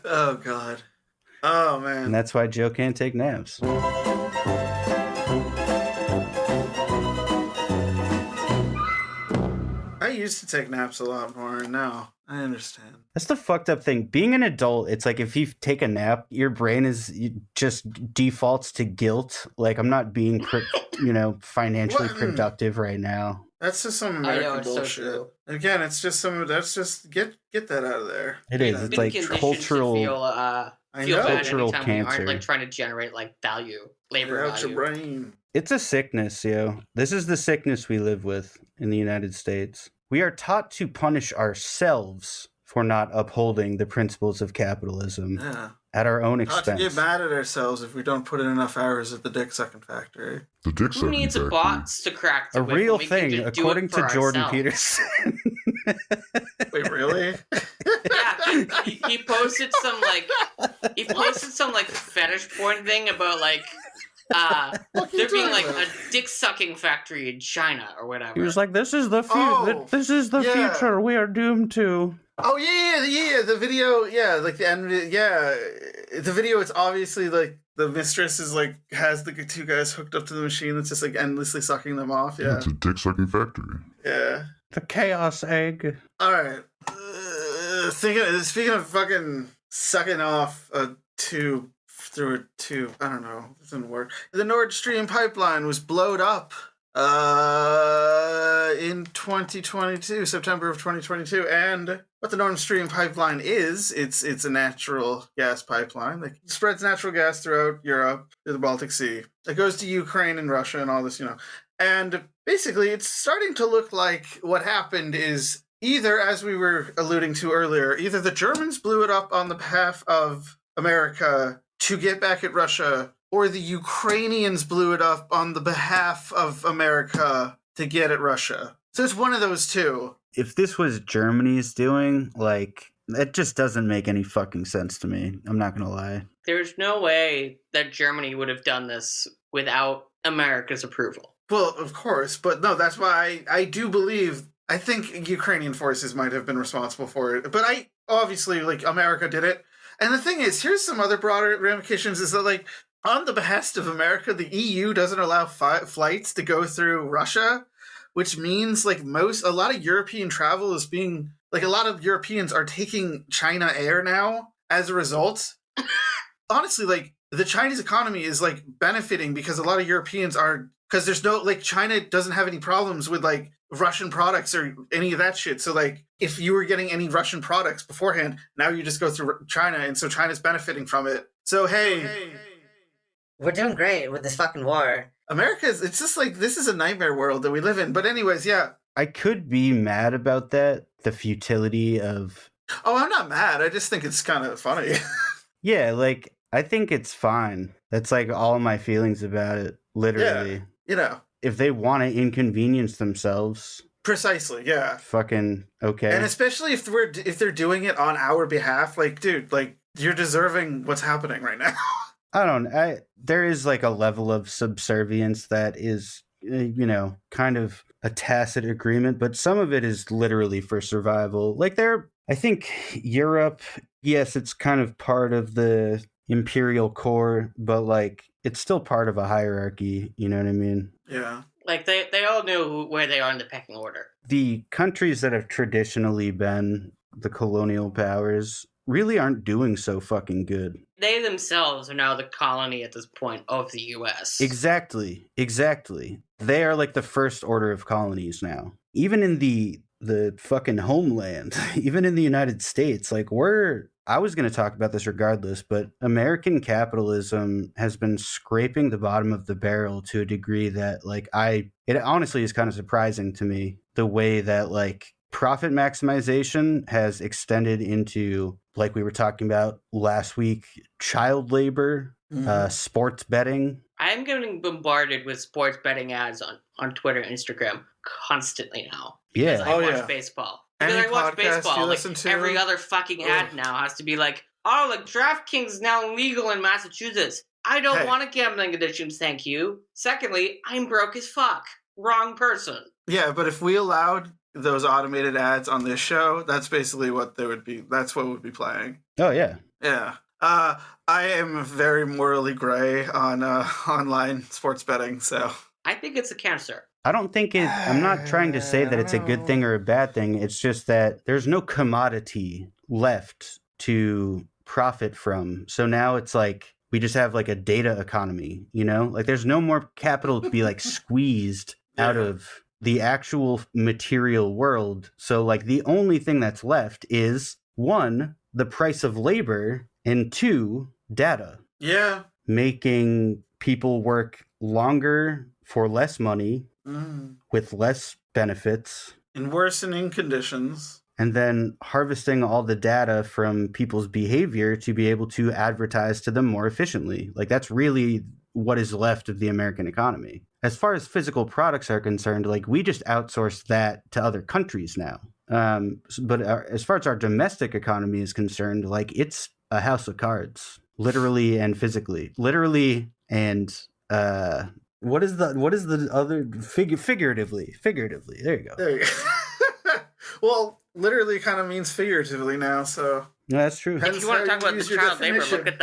Oh, God. Oh, man. And that's why Joe can't take naps. I used to take naps a lot more, and now I understand. That's the fucked up thing. Being an adult, it's like if you take a nap, your brain just defaults to guilt. Like, I'm not being, financially productive right now. That's just some American bullshit. So again, it's just get that out of there. It is. It's like cultural. Feel bad cultural anytime cancer. we aren't like trying to generate like labor Get out your value. brain. It's a sickness, yo. This is the sickness we live with in the United States. We are taught to punish ourselves for not upholding the principles of capitalism at our own expense. Not to get mad at ourselves if we don't put in enough hours at the dick sucking factory. The dick Who needs a bots to crack the A whip real when we can thing, just do according it for to Jordan ourselves? Peterson. Wait, really? Yeah, he posted some like fetish porn thing about like there being like a dick sucking factory in China or whatever. He was like, "This is the future we are doomed to." Oh yeah, the video, like the end, the video. It's obviously like the mistress is like has the two guys hooked up to the machine that's just like endlessly sucking them off. Yeah, It's a dick-sucking factory. Yeah. The chaos egg. All right. Speaking of fucking sucking off a tube through a tube, I don't know. It didn't work. The Nord Stream pipeline was blowed up in 2022, September of 2022. And what the Nord Stream pipeline is, it's a natural gas pipeline that spreads natural gas throughout Europe, through the Baltic Sea. It goes to Ukraine and Russia and all this, And basically, it's starting to look like what happened is either, as we were alluding to earlier, either the Germans blew it up on the behalf of America to get back at Russia, or the Ukrainians blew it up on the behalf of America to get at Russia. So it's one of those two. If this was Germany's doing, that just doesn't make any fucking sense to me. I'm not gonna lie. There's no way that Germany would have done this without America's approval. Well, of course, but no, that's why I do believe, I think Ukrainian forces might have been responsible for it. But obviously, America did it. And the thing is, here's some other broader ramifications, is that, on the behest of America, the EU doesn't allow flights to go through Russia, which means, a lot of European travel is being, a lot of Europeans are taking China Air now as a result. Honestly, the Chinese economy is, benefiting because a lot of Europeans are, because there's no, China doesn't have any problems with, Russian products or any of that shit. So, if you were getting any Russian products beforehand, now you just go through China, and so China's benefiting from it. So, hey. We're doing great with this fucking war. It's just this is a nightmare world that we live in. But anyways, yeah. I could be mad about that, the futility of... Oh, I'm not mad. I just think it's kind of funny. Yeah, I think it's fine. That's, all my feelings about it, literally. Yeah, If they want to inconvenience themselves... Precisely, yeah. Fucking okay. And especially if they're doing it on our behalf, dude, you're deserving what's happening right now. There is a level of subservience that is, kind of a tacit agreement, but some of it is literally for survival. I think Europe, yes, it's kind of part of the imperial core, but it's still part of a hierarchy, you know what I mean? Yeah. They all knew where they are in the pecking order. The countries that have traditionally been the colonial powers really aren't doing so fucking good. They themselves are now the colony at this point of the U.S. Exactly. They are the first order of colonies now. Even in the fucking homeland, even in the United States, I was going to talk about this regardless, but American capitalism has been scraping the bottom of the barrel to a degree that it honestly is kind of surprising to me, the way that profit maximization has extended into, we were talking about last week, child labor, sports betting. I'm getting bombarded with sports betting ads on Twitter and Instagram constantly now. Yeah. Because I watch baseball. Because I watch baseball, every other fucking ad now has to be DraftKings is now legal in Massachusetts. I don't want a gambling addiction, thank you. Secondly, I'm broke as fuck. Wrong person. Yeah, but if we allowed those automated ads on this show, that's basically what they would be. That's what would be playing. Oh, yeah. Yeah. I am very morally gray on online sports betting, so. I think it's a cancer. I don't think I'm not trying to say that it's a good thing or a bad thing. It's just that there's no commodity left to profit from. So now it's we just have a data economy, there's no more capital to be squeezed out of the actual material world. So the only thing that's left is 1, the price of labor, and 2, data. Yeah. Making people work longer for less money, with less benefits. In worsening conditions. And then harvesting all the data from people's behavior to be able to advertise to them more efficiently. That's really what is left of the American economy. As far as physical products are concerned, we just outsource that to other countries now. But as far as our domestic economy is concerned, it's a house of cards, literally and physically. Literally and what is the other figuratively? There you go. There you go. Well, literally kind of means figuratively now, so. No, that's true. If you want to talk about the child labor, look at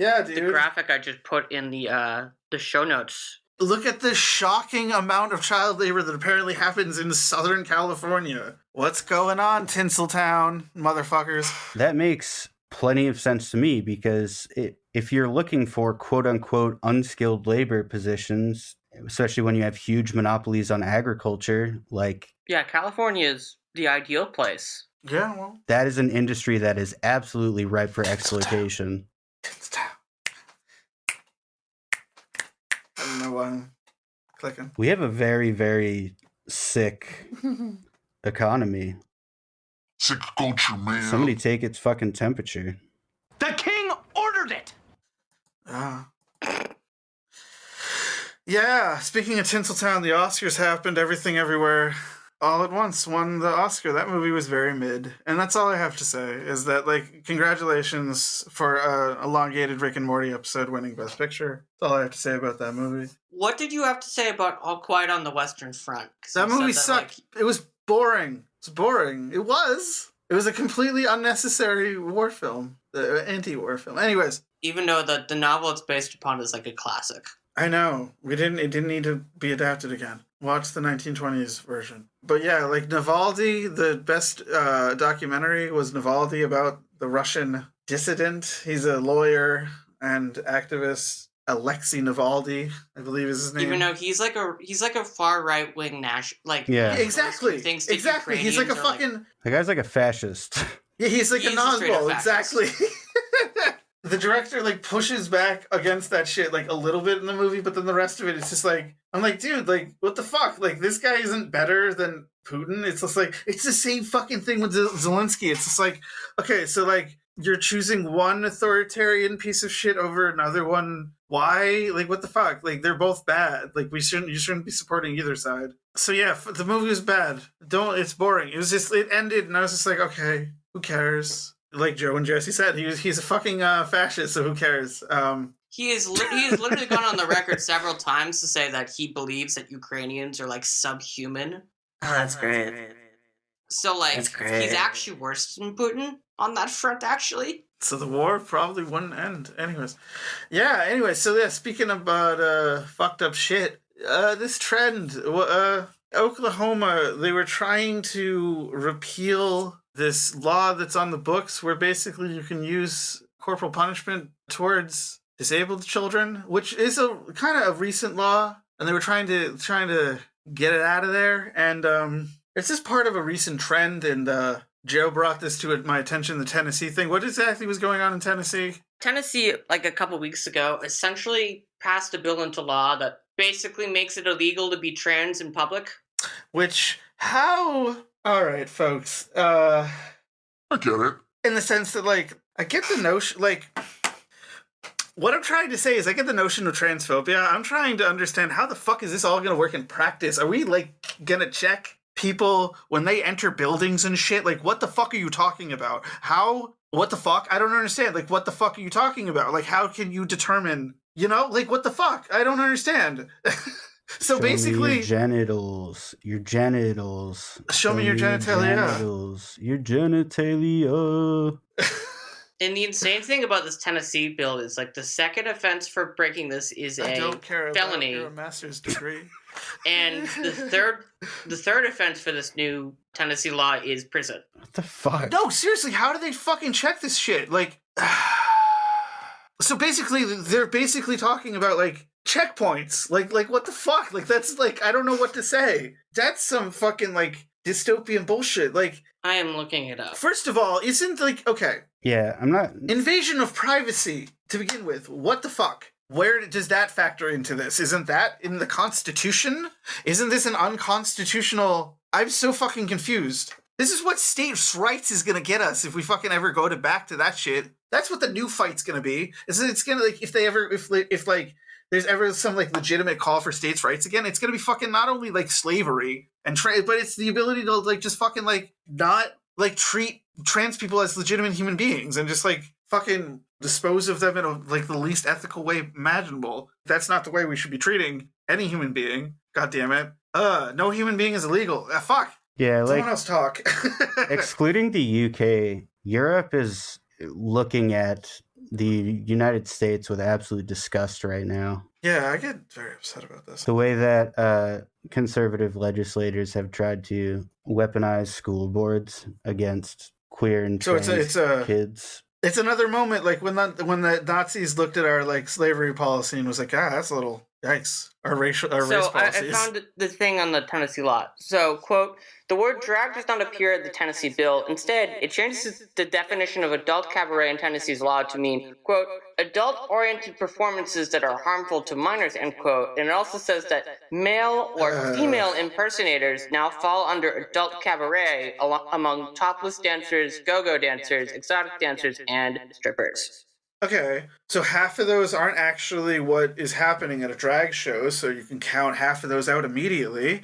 Yeah, dude. The graphic I just put in the show notes. Look at the shocking amount of child labor that apparently happens in Southern California. What's going on, Tinseltown, motherfuckers? That makes plenty of sense to me because if you're looking for quote-unquote unskilled labor positions, especially when you have huge monopolies on agriculture, like... Yeah, California is the ideal place. Yeah, well... That is an industry that is absolutely ripe for exploitation. Tinseltown. I don't know why I'm clicking. We have a very, very sick economy. Sick culture, man. Somebody take its fucking temperature. The king ordered it! Yeah, speaking of Tinseltown, the Oscars happened. Everything Everywhere All at Once won the Oscar. That movie was very mid. And that's all I have to say, is that, like, congratulations for a elongated Rick and Morty episode winning Best Picture. That's all I have to say about that movie. What did you have to say about All Quiet on the Western Front? That movie sucked. It was boring. It's boring. It was. It was a completely unnecessary war film. Anti-war film. Anyways. Even though the novel it's based upon is like a classic. I know. It didn't need to be adapted again. Watch the 1920s version. But yeah, like Navalny, the best documentary was Navalny about the Russian dissident. He's a lawyer and activist. Alexei Navalny, I believe is his name. Even though he's like a far right wing yeah, exactly. Exactly. He's like a fucking. The guy's like a fascist. Yeah, he's like a Nazbol. Exactly. The director like pushes back against that shit like a little bit in the movie, but then the rest of it, it's just like, I'm like, dude, like, what the fuck? Like, this guy isn't better than Putin. It's just like, it's the same fucking thing with Zelensky. It's just like, okay, so like, you're choosing one authoritarian piece of shit over another one. Why? Like, what the fuck? Like, they're both bad. Like, you shouldn't be supporting either side. So yeah, the movie was bad. It's boring. It ended, and I was just like, okay, who cares? Like Joe and Jesse said, he's a fucking fascist, so who cares? He has literally gone on the record several times to say that he believes that Ukrainians are like subhuman. Oh, that's great. So like, he's actually worse than Putin on that front, actually. So the war probably wouldn't end. Anyways. So yeah, speaking about fucked up shit, this trend, Oklahoma, they were trying to repeal this law that's on the books where basically you can use corporal punishment towards disabled children, which is a kind of a recent law, and they were trying to get it out of there. And it's just part of a recent trend, and Joe brought this to my attention, the Tennessee thing. What exactly was going on in Tennessee? Tennessee, like a couple weeks ago, essentially passed a bill into law that basically makes it illegal to be trans in public. All right, folks. I get it. In the sense that, like, I get the notion, like, what I'm trying to say is I get the notion of transphobia. I'm trying to understand how the fuck is this all going to work in practice? Are we, like, going to check people when they enter buildings and shit? Like, what the fuck are you talking about? What the fuck? I don't understand. Like, what the fuck are you talking about? Like, how can you determine, like, what the fuck? I don't understand. So Show basically, me your genitals. Show me your genitalia. Your genitalia. And the insane thing about this Tennessee bill is, like, the second offense for breaking this is I don't care felony. About your master's degree. And the third offense for this new Tennessee law is prison. What the fuck? No, seriously, how do they fucking check this shit? Like, so basically, they're basically talking about, like, checkpoints. Like what the fuck? Like, that's, like, I don't know what to say. That's some fucking, like, dystopian bullshit. Like, I am looking it up. First of all, isn't, like, okay. Yeah, I'm not... Invasion of privacy, to begin with. What the fuck? Where does that factor into this? Isn't that in the Constitution? Isn't this an unconstitutional... I'm so fucking confused. This is what states' rights is gonna get us if we fucking ever go back to that shit. That's what the new fight's gonna be. It's gonna, like, if there's ever some, like, legitimate call for states' rights again, it's gonna be fucking not only, like, slavery and but it's the ability to, like, just fucking, like, not, like, treat trans people as legitimate human beings and just, like, fucking dispose of them in a, like, the least ethical way imaginable. That's not the way we should be treating any human being. God damn it. No human being is illegal. Fuck. Yeah, like, someone else talk. Excluding the UK, Europe is looking at the United States with absolute disgust right now. Yeah, I get very upset about this. The way that conservative legislators have tried to weaponize school boards against queer and So trans kids. It's another moment like when the Nazis looked at our like slavery policy and was like, that's a little yikes. Our race policies. I found the thing on the Tennessee law. So, quote, the word drag does not appear in the Tennessee bill. Instead, it changes the definition of adult cabaret in Tennessee's law to mean, quote, adult-oriented performances that are harmful to minors, end quote. And it also says that male or female impersonators now fall under adult cabaret among topless dancers, go-go dancers, exotic dancers, and strippers. Okay, so half of those aren't actually what is happening at a drag show, so you can count half of those out immediately.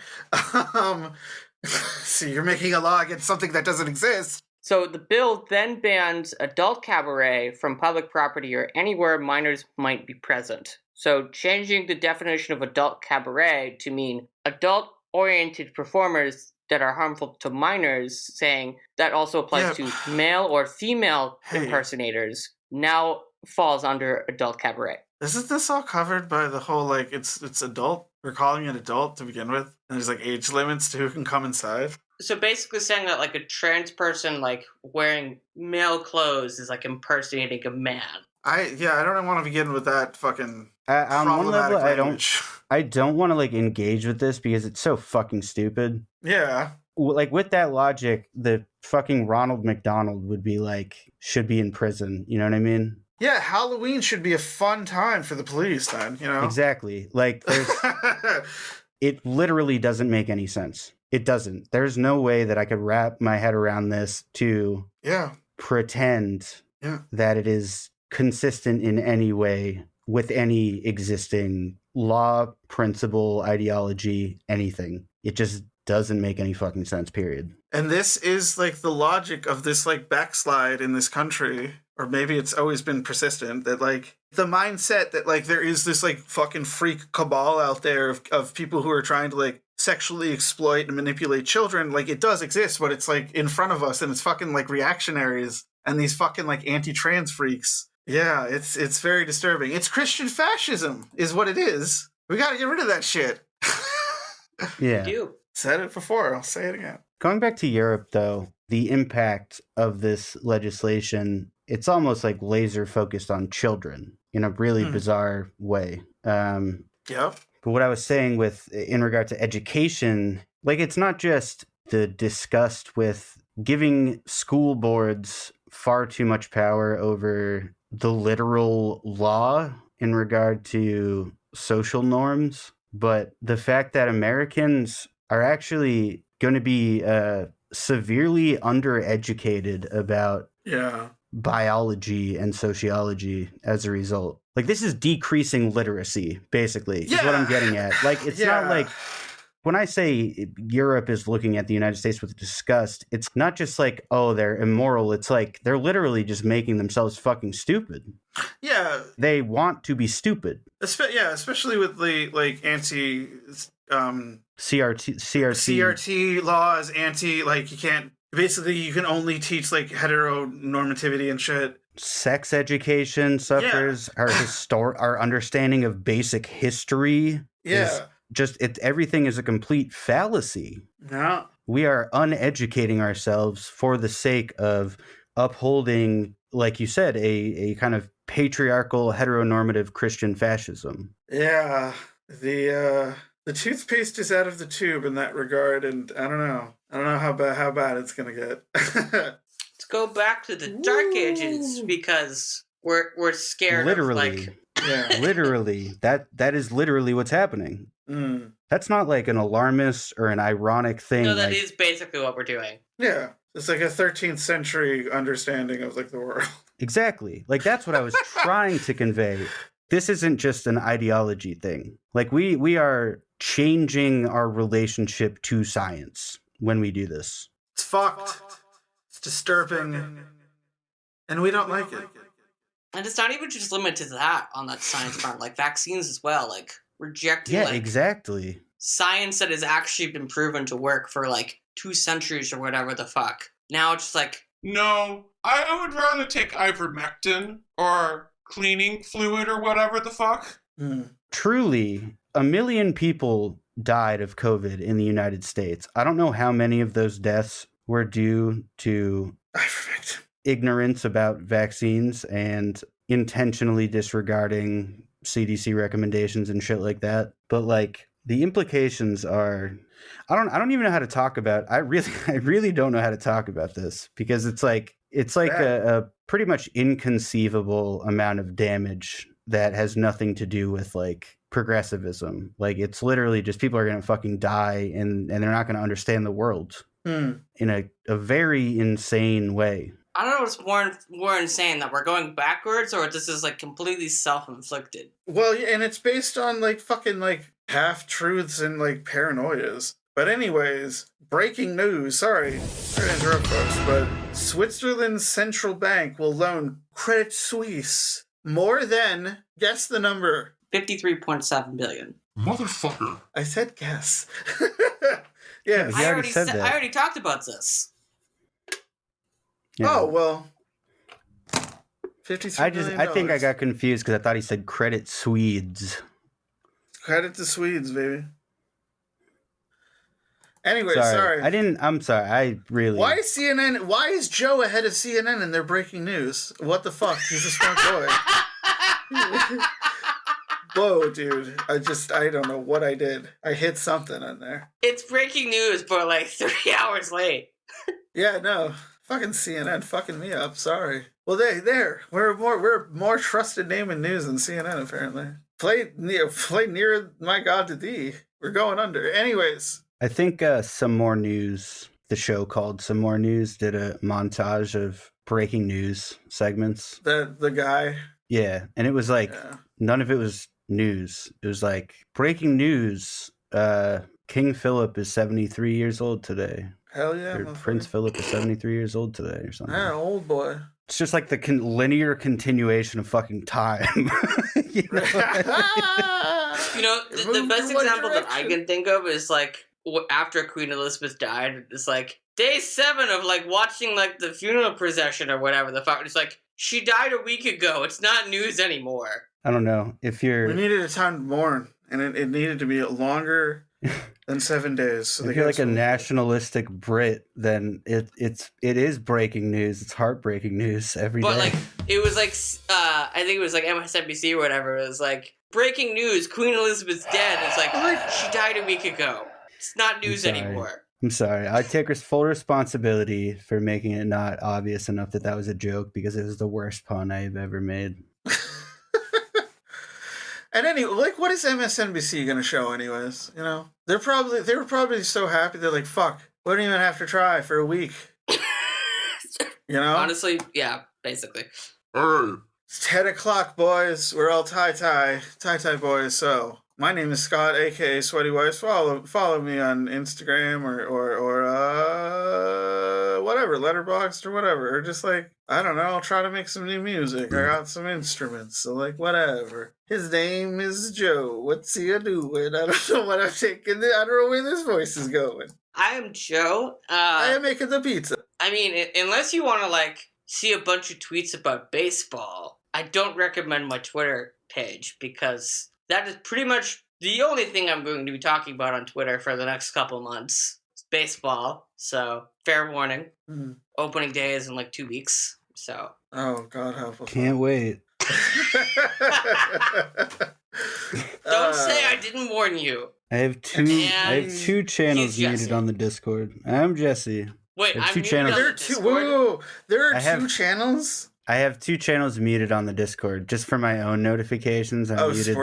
So you're making a law against something that doesn't exist. So the bill then bans adult cabaret from public property or anywhere minors might be present. So changing the definition of adult cabaret to mean adult-oriented performers that are harmful to minors, saying that also applies to male or female impersonators, now falls under adult cabaret. Isn't this all covered by the whole, like, it's adult? We're calling it adult to begin with, and there's, like, age limits to who can come inside? So basically saying that, like, a trans person, like, wearing male clothes is, like, impersonating a man. I don't want to begin with that fucking on one level, language. I don't want to, like, engage with this because it's so fucking stupid. Yeah. Like, with that logic, the fucking Ronald McDonald would be, like, should be in prison. You know what I mean? Yeah, Halloween should be a fun time for the police then, you know? Exactly. Like, it literally doesn't make any sense. It doesn't. There's no way that I could wrap my head around this to pretend that it is consistent in any way with any existing law, principle, ideology, anything. It just doesn't make any fucking sense, period. And this is, like, the logic of this, like, backslide in this country. Or maybe it's always been persistent, that, like, the mindset that, like, there is this, like, fucking freak cabal out there of people who are trying to, like, sexually exploit and manipulate children, like, it does exist, but it's, like, in front of us, and it's fucking, like, reactionaries and these fucking, like, anti-trans freaks. Yeah, it's very disturbing. It's Christian fascism, is what it is. We gotta get rid of that shit. Yeah. Said it before, I'll say it again. Going back to Europe, though, the impact of this legislation, it's almost like laser focused on children in a really bizarre way. Yep. But what I was saying in regard to education, like, it's not just the disgust with giving school boards far too much power over the literal law in regard to social norms, but the fact that Americans are actually going to be severely undereducated about biology and sociology as a result. Like, this is decreasing literacy, basically, is what I'm getting at. Like, it's not like, when I say Europe is looking at the United States with disgust, it's not just like, oh, they're immoral. It's like, they're literally just making themselves fucking stupid. Yeah. They want to be stupid. Especially with the, like, anti... CRT laws, like, you can't, basically you can only teach, like, heteronormativity and shit. Sex education suffers. Our understanding of basic history is just, everything is a complete fallacy. Yeah. We are uneducating ourselves for the sake of upholding, like you said, a kind of patriarchal heteronormative Christian fascism. Yeah. The toothpaste is out of the tube in that regard, and I don't know how bad it's gonna get. Let's go back to the Dark Ages, because we're scared literally. Literally. That is literally what's happening. That's not like an alarmist or an ironic thing. No, that is basically what we're doing. Yeah. It's like a 13th century understanding of, like, the world. Exactly. Like, that's what I was trying to convey. This isn't just an ideology thing. Like, we are changing our relationship to science when we do this. It's fucked. It's disturbing. And we don't like it. And it's not even just limited to that on that science front, like vaccines as well, like rejecting exactly. Science that has actually been proven to work for like 2 centuries or whatever the fuck. Now it's just like, no, I would rather take ivermectin or cleaning fluid or whatever the fuck. Truly, 1 million people died of COVID in the United States. I don't know how many of those deaths were due to ignorance about vaccines and intentionally disregarding CDC recommendations and shit like that. But like the implications are, I don't even know how to talk about. I really don't know how to talk about this because it's like a pretty much inconceivable amount of damage that has nothing to do with like progressivism. Like it's literally just people are gonna fucking die and they're not gonna understand the world in a very insane way. I don't know what's more insane, that we're going backwards or this is like completely self-inflicted. Well, yeah, and it's based on like fucking like half-truths and like paranoias. But anyways, breaking news. Sorry to interrupt folks, but Switzerland's central bank will loan Credit Suisse more than, guess the number. 53.7 billion. Motherfucker. I said guess. Yeah, I already talked about this. Yeah. Oh, well. $53 million. I think I got confused because I thought he said Credit Swedes. Credit to Swedes, baby. Anyway, sorry. I'm sorry. I really. Why is CNN? Why is Joe ahead of CNN in their breaking news? What the fuck? He's a smart boy. Whoa, dude. I don't know what I did. I hit something in there. It's breaking news, but like 3 hours late. Yeah, no. Fucking CNN fucking me up. Sorry. Well, we're a more trusted name in news than CNN, apparently. Play near my God to thee. We're going under. Anyways. I think Some More News, the show called Some More News, did a montage of breaking news segments. The guy. Yeah, and it was like none of it was news. It was like breaking news. King Philip is 73 years old today. Hell yeah. Or Prince Philip is 73 years old today or something. Yeah, old boy. It's just like the linear continuation of fucking time. You know, the best example that I can think of is like after Queen Elizabeth died, it's like day 7 of like watching like the funeral procession or whatever the fuck. It's like, she died a week ago. It's not news anymore. I don't know if you're. We needed a time to mourn, and it needed to be longer than 7 days. So if you're like a nationalistic Brit, then it is breaking news. It's heartbreaking news every day. But like it was like I think it was like MSNBC or whatever. It was like breaking news: Queen Elizabeth's dead. It's like she died a week ago. It's not news anymore. I'm sorry. I take full responsibility for making it not obvious enough that was a joke because it was the worst pun I've ever made. And anyway, like, what is MSNBC going to show anyways? You know, they were probably so happy. They're like, fuck, we don't even have to try for a week. You know? Honestly, yeah, basically. It's 10 o'clock, boys. We're all tie boys. So my name is Scott, aka Sweaty Wife. Follow me on Instagram or whatever, Letterboxd or whatever. Or just like, I don't know, I'll try to make some new music. I got some instruments, so like whatever. His name is Joe. What's he doing? I don't know what I'm taking. I don't know where this voice is going. I am Joe. I am making the pizza. I mean, unless you want to like see a bunch of tweets about baseball, I don't recommend my Twitter page because that is pretty much the only thing I'm going to be talking about on Twitter for the next couple months. It's baseball, so fair warning. Opening day is in like 2 weeks, so. Oh, God help us. Can't wait. Don't say I didn't warn you. I have two channels muted on the Discord. I'm Jesse. Wait, I'm two channels. There are two channels? I have 2 channels muted on the Discord just for my own notifications. I muted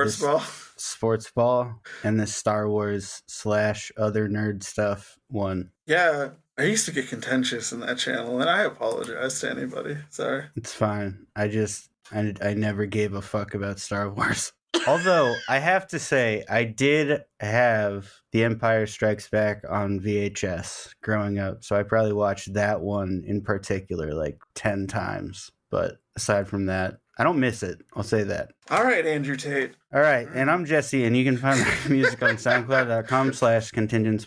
Sports Ball and the Star Wars / other nerd stuff one. Yeah, I used to get contentious in that channel, and I apologize to anybody. Sorry. It's fine. I never gave a fuck about Star Wars. Although, I have to say, I did have The Empire Strikes Back on VHS growing up, so I probably watched that one in particular like 10 times. But aside from that, I don't miss it. I'll say that. All right, Andrew Tate. All right, and I'm Jesse, and you can find my music on SoundCloud.com/ContingenceBoston, Contingence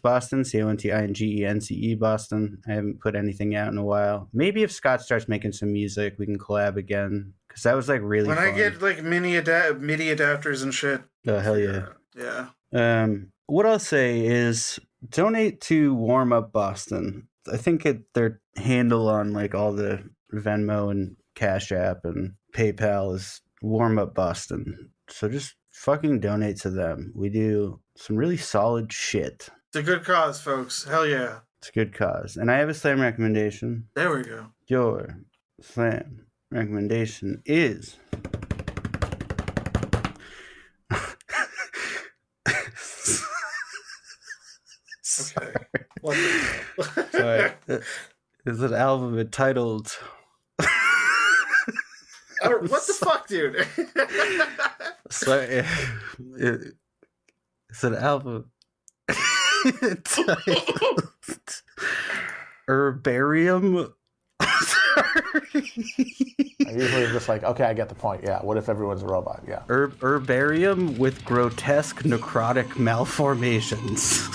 Boston. I haven't put anything out in a while. Maybe if Scott starts making some music, we can collab again, because that was like really when fun. I get like MIDI adapters and shit. Oh, hell yeah. Yeah. What I'll say is donate to Warm Up Boston. I think their handle on like all the Venmo and Cash App and PayPal is Warm Up Boston. So just fucking donate to them. We do some really solid shit. It's a good cause, folks. Hell yeah. It's a good cause. And I have a slam recommendation. There we go. Your slam recommendation is... Okay. What the... Sorry. It's an album entitled... What the fuck, dude? Sorry. It's an album entitled Herbarium. I usually just like, okay, I get the point. Yeah. What if everyone's a robot? Yeah. Herbarium with grotesque necrotic malformations.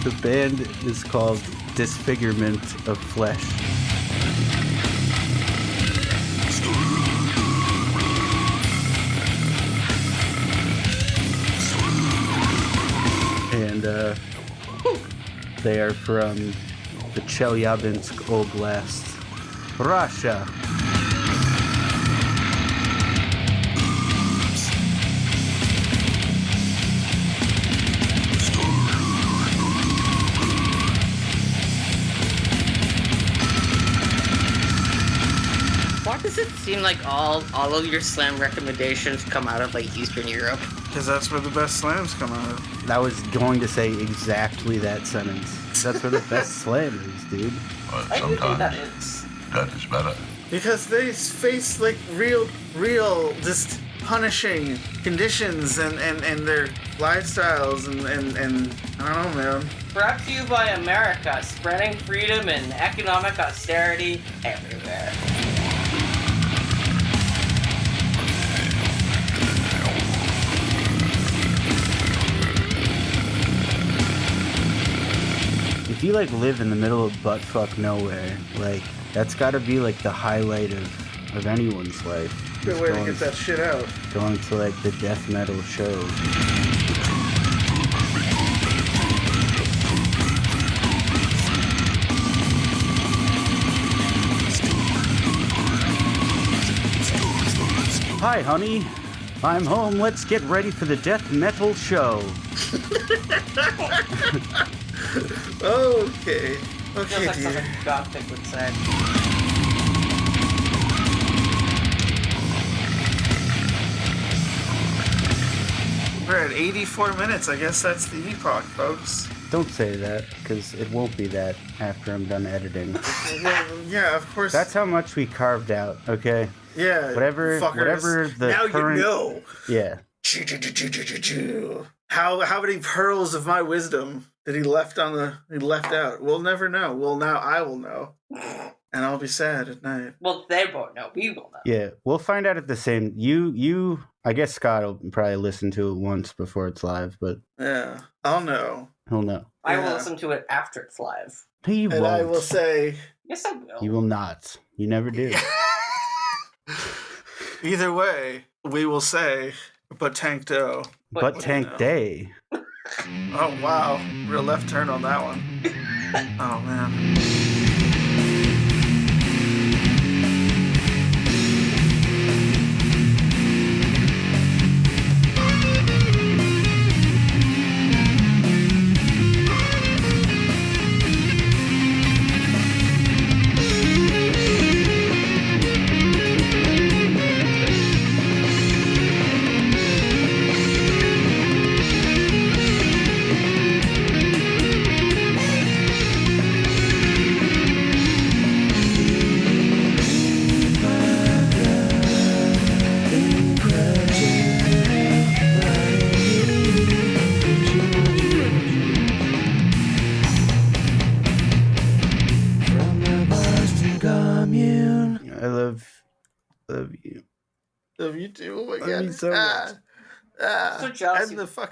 The band is called Disfigurement of Flesh. And they are from the Chelyabinsk Oblast, Russia. Why does it seem like all of your slam recommendations come out of like Eastern Europe? Because that's where the best slams come out of. I was going to say exactly that sentence. That's where the best slam is, dude. But I do think sometimes that is. that is better. Because they face like real, just punishing conditions and their lifestyles and I don't know, man. Brought to you by America, spreading freedom and economic austerity everywhere. If you like live in the middle of buttfuck nowhere, like that's got to be like the highlight of anyone's life. Good way to get that shit out. Going to like the death metal shows. Hi, honey. I'm home. Let's get ready for the death metal show. Okay. Feels like something Gothic would say. We're at 84 minutes. I guess that's the Epoch, folks. Don't say that, because it won't be that after I'm done editing. Well, yeah, of course. That's how much we carved out, okay? Yeah. Whatever the now current... you know. Yeah. How many pearls of my wisdom did he left out? We'll never know. Well, now I will know. And I'll be sad at night. Well, they won't know. We will know. Yeah, we'll find out at the same... You... I guess Scott will probably listen to it once before it's live, but... Yeah, I'll know. He'll know. I will listen to it after it's live. No, you won't. I will say... Yes, I will. You will not. You never do. Either way, we will say, but tank dough. But tank day. Oh, wow. Real left turn on that one. Oh, man. Love you. Love you too. Oh my Love god. you so much. So jealous. And the fucking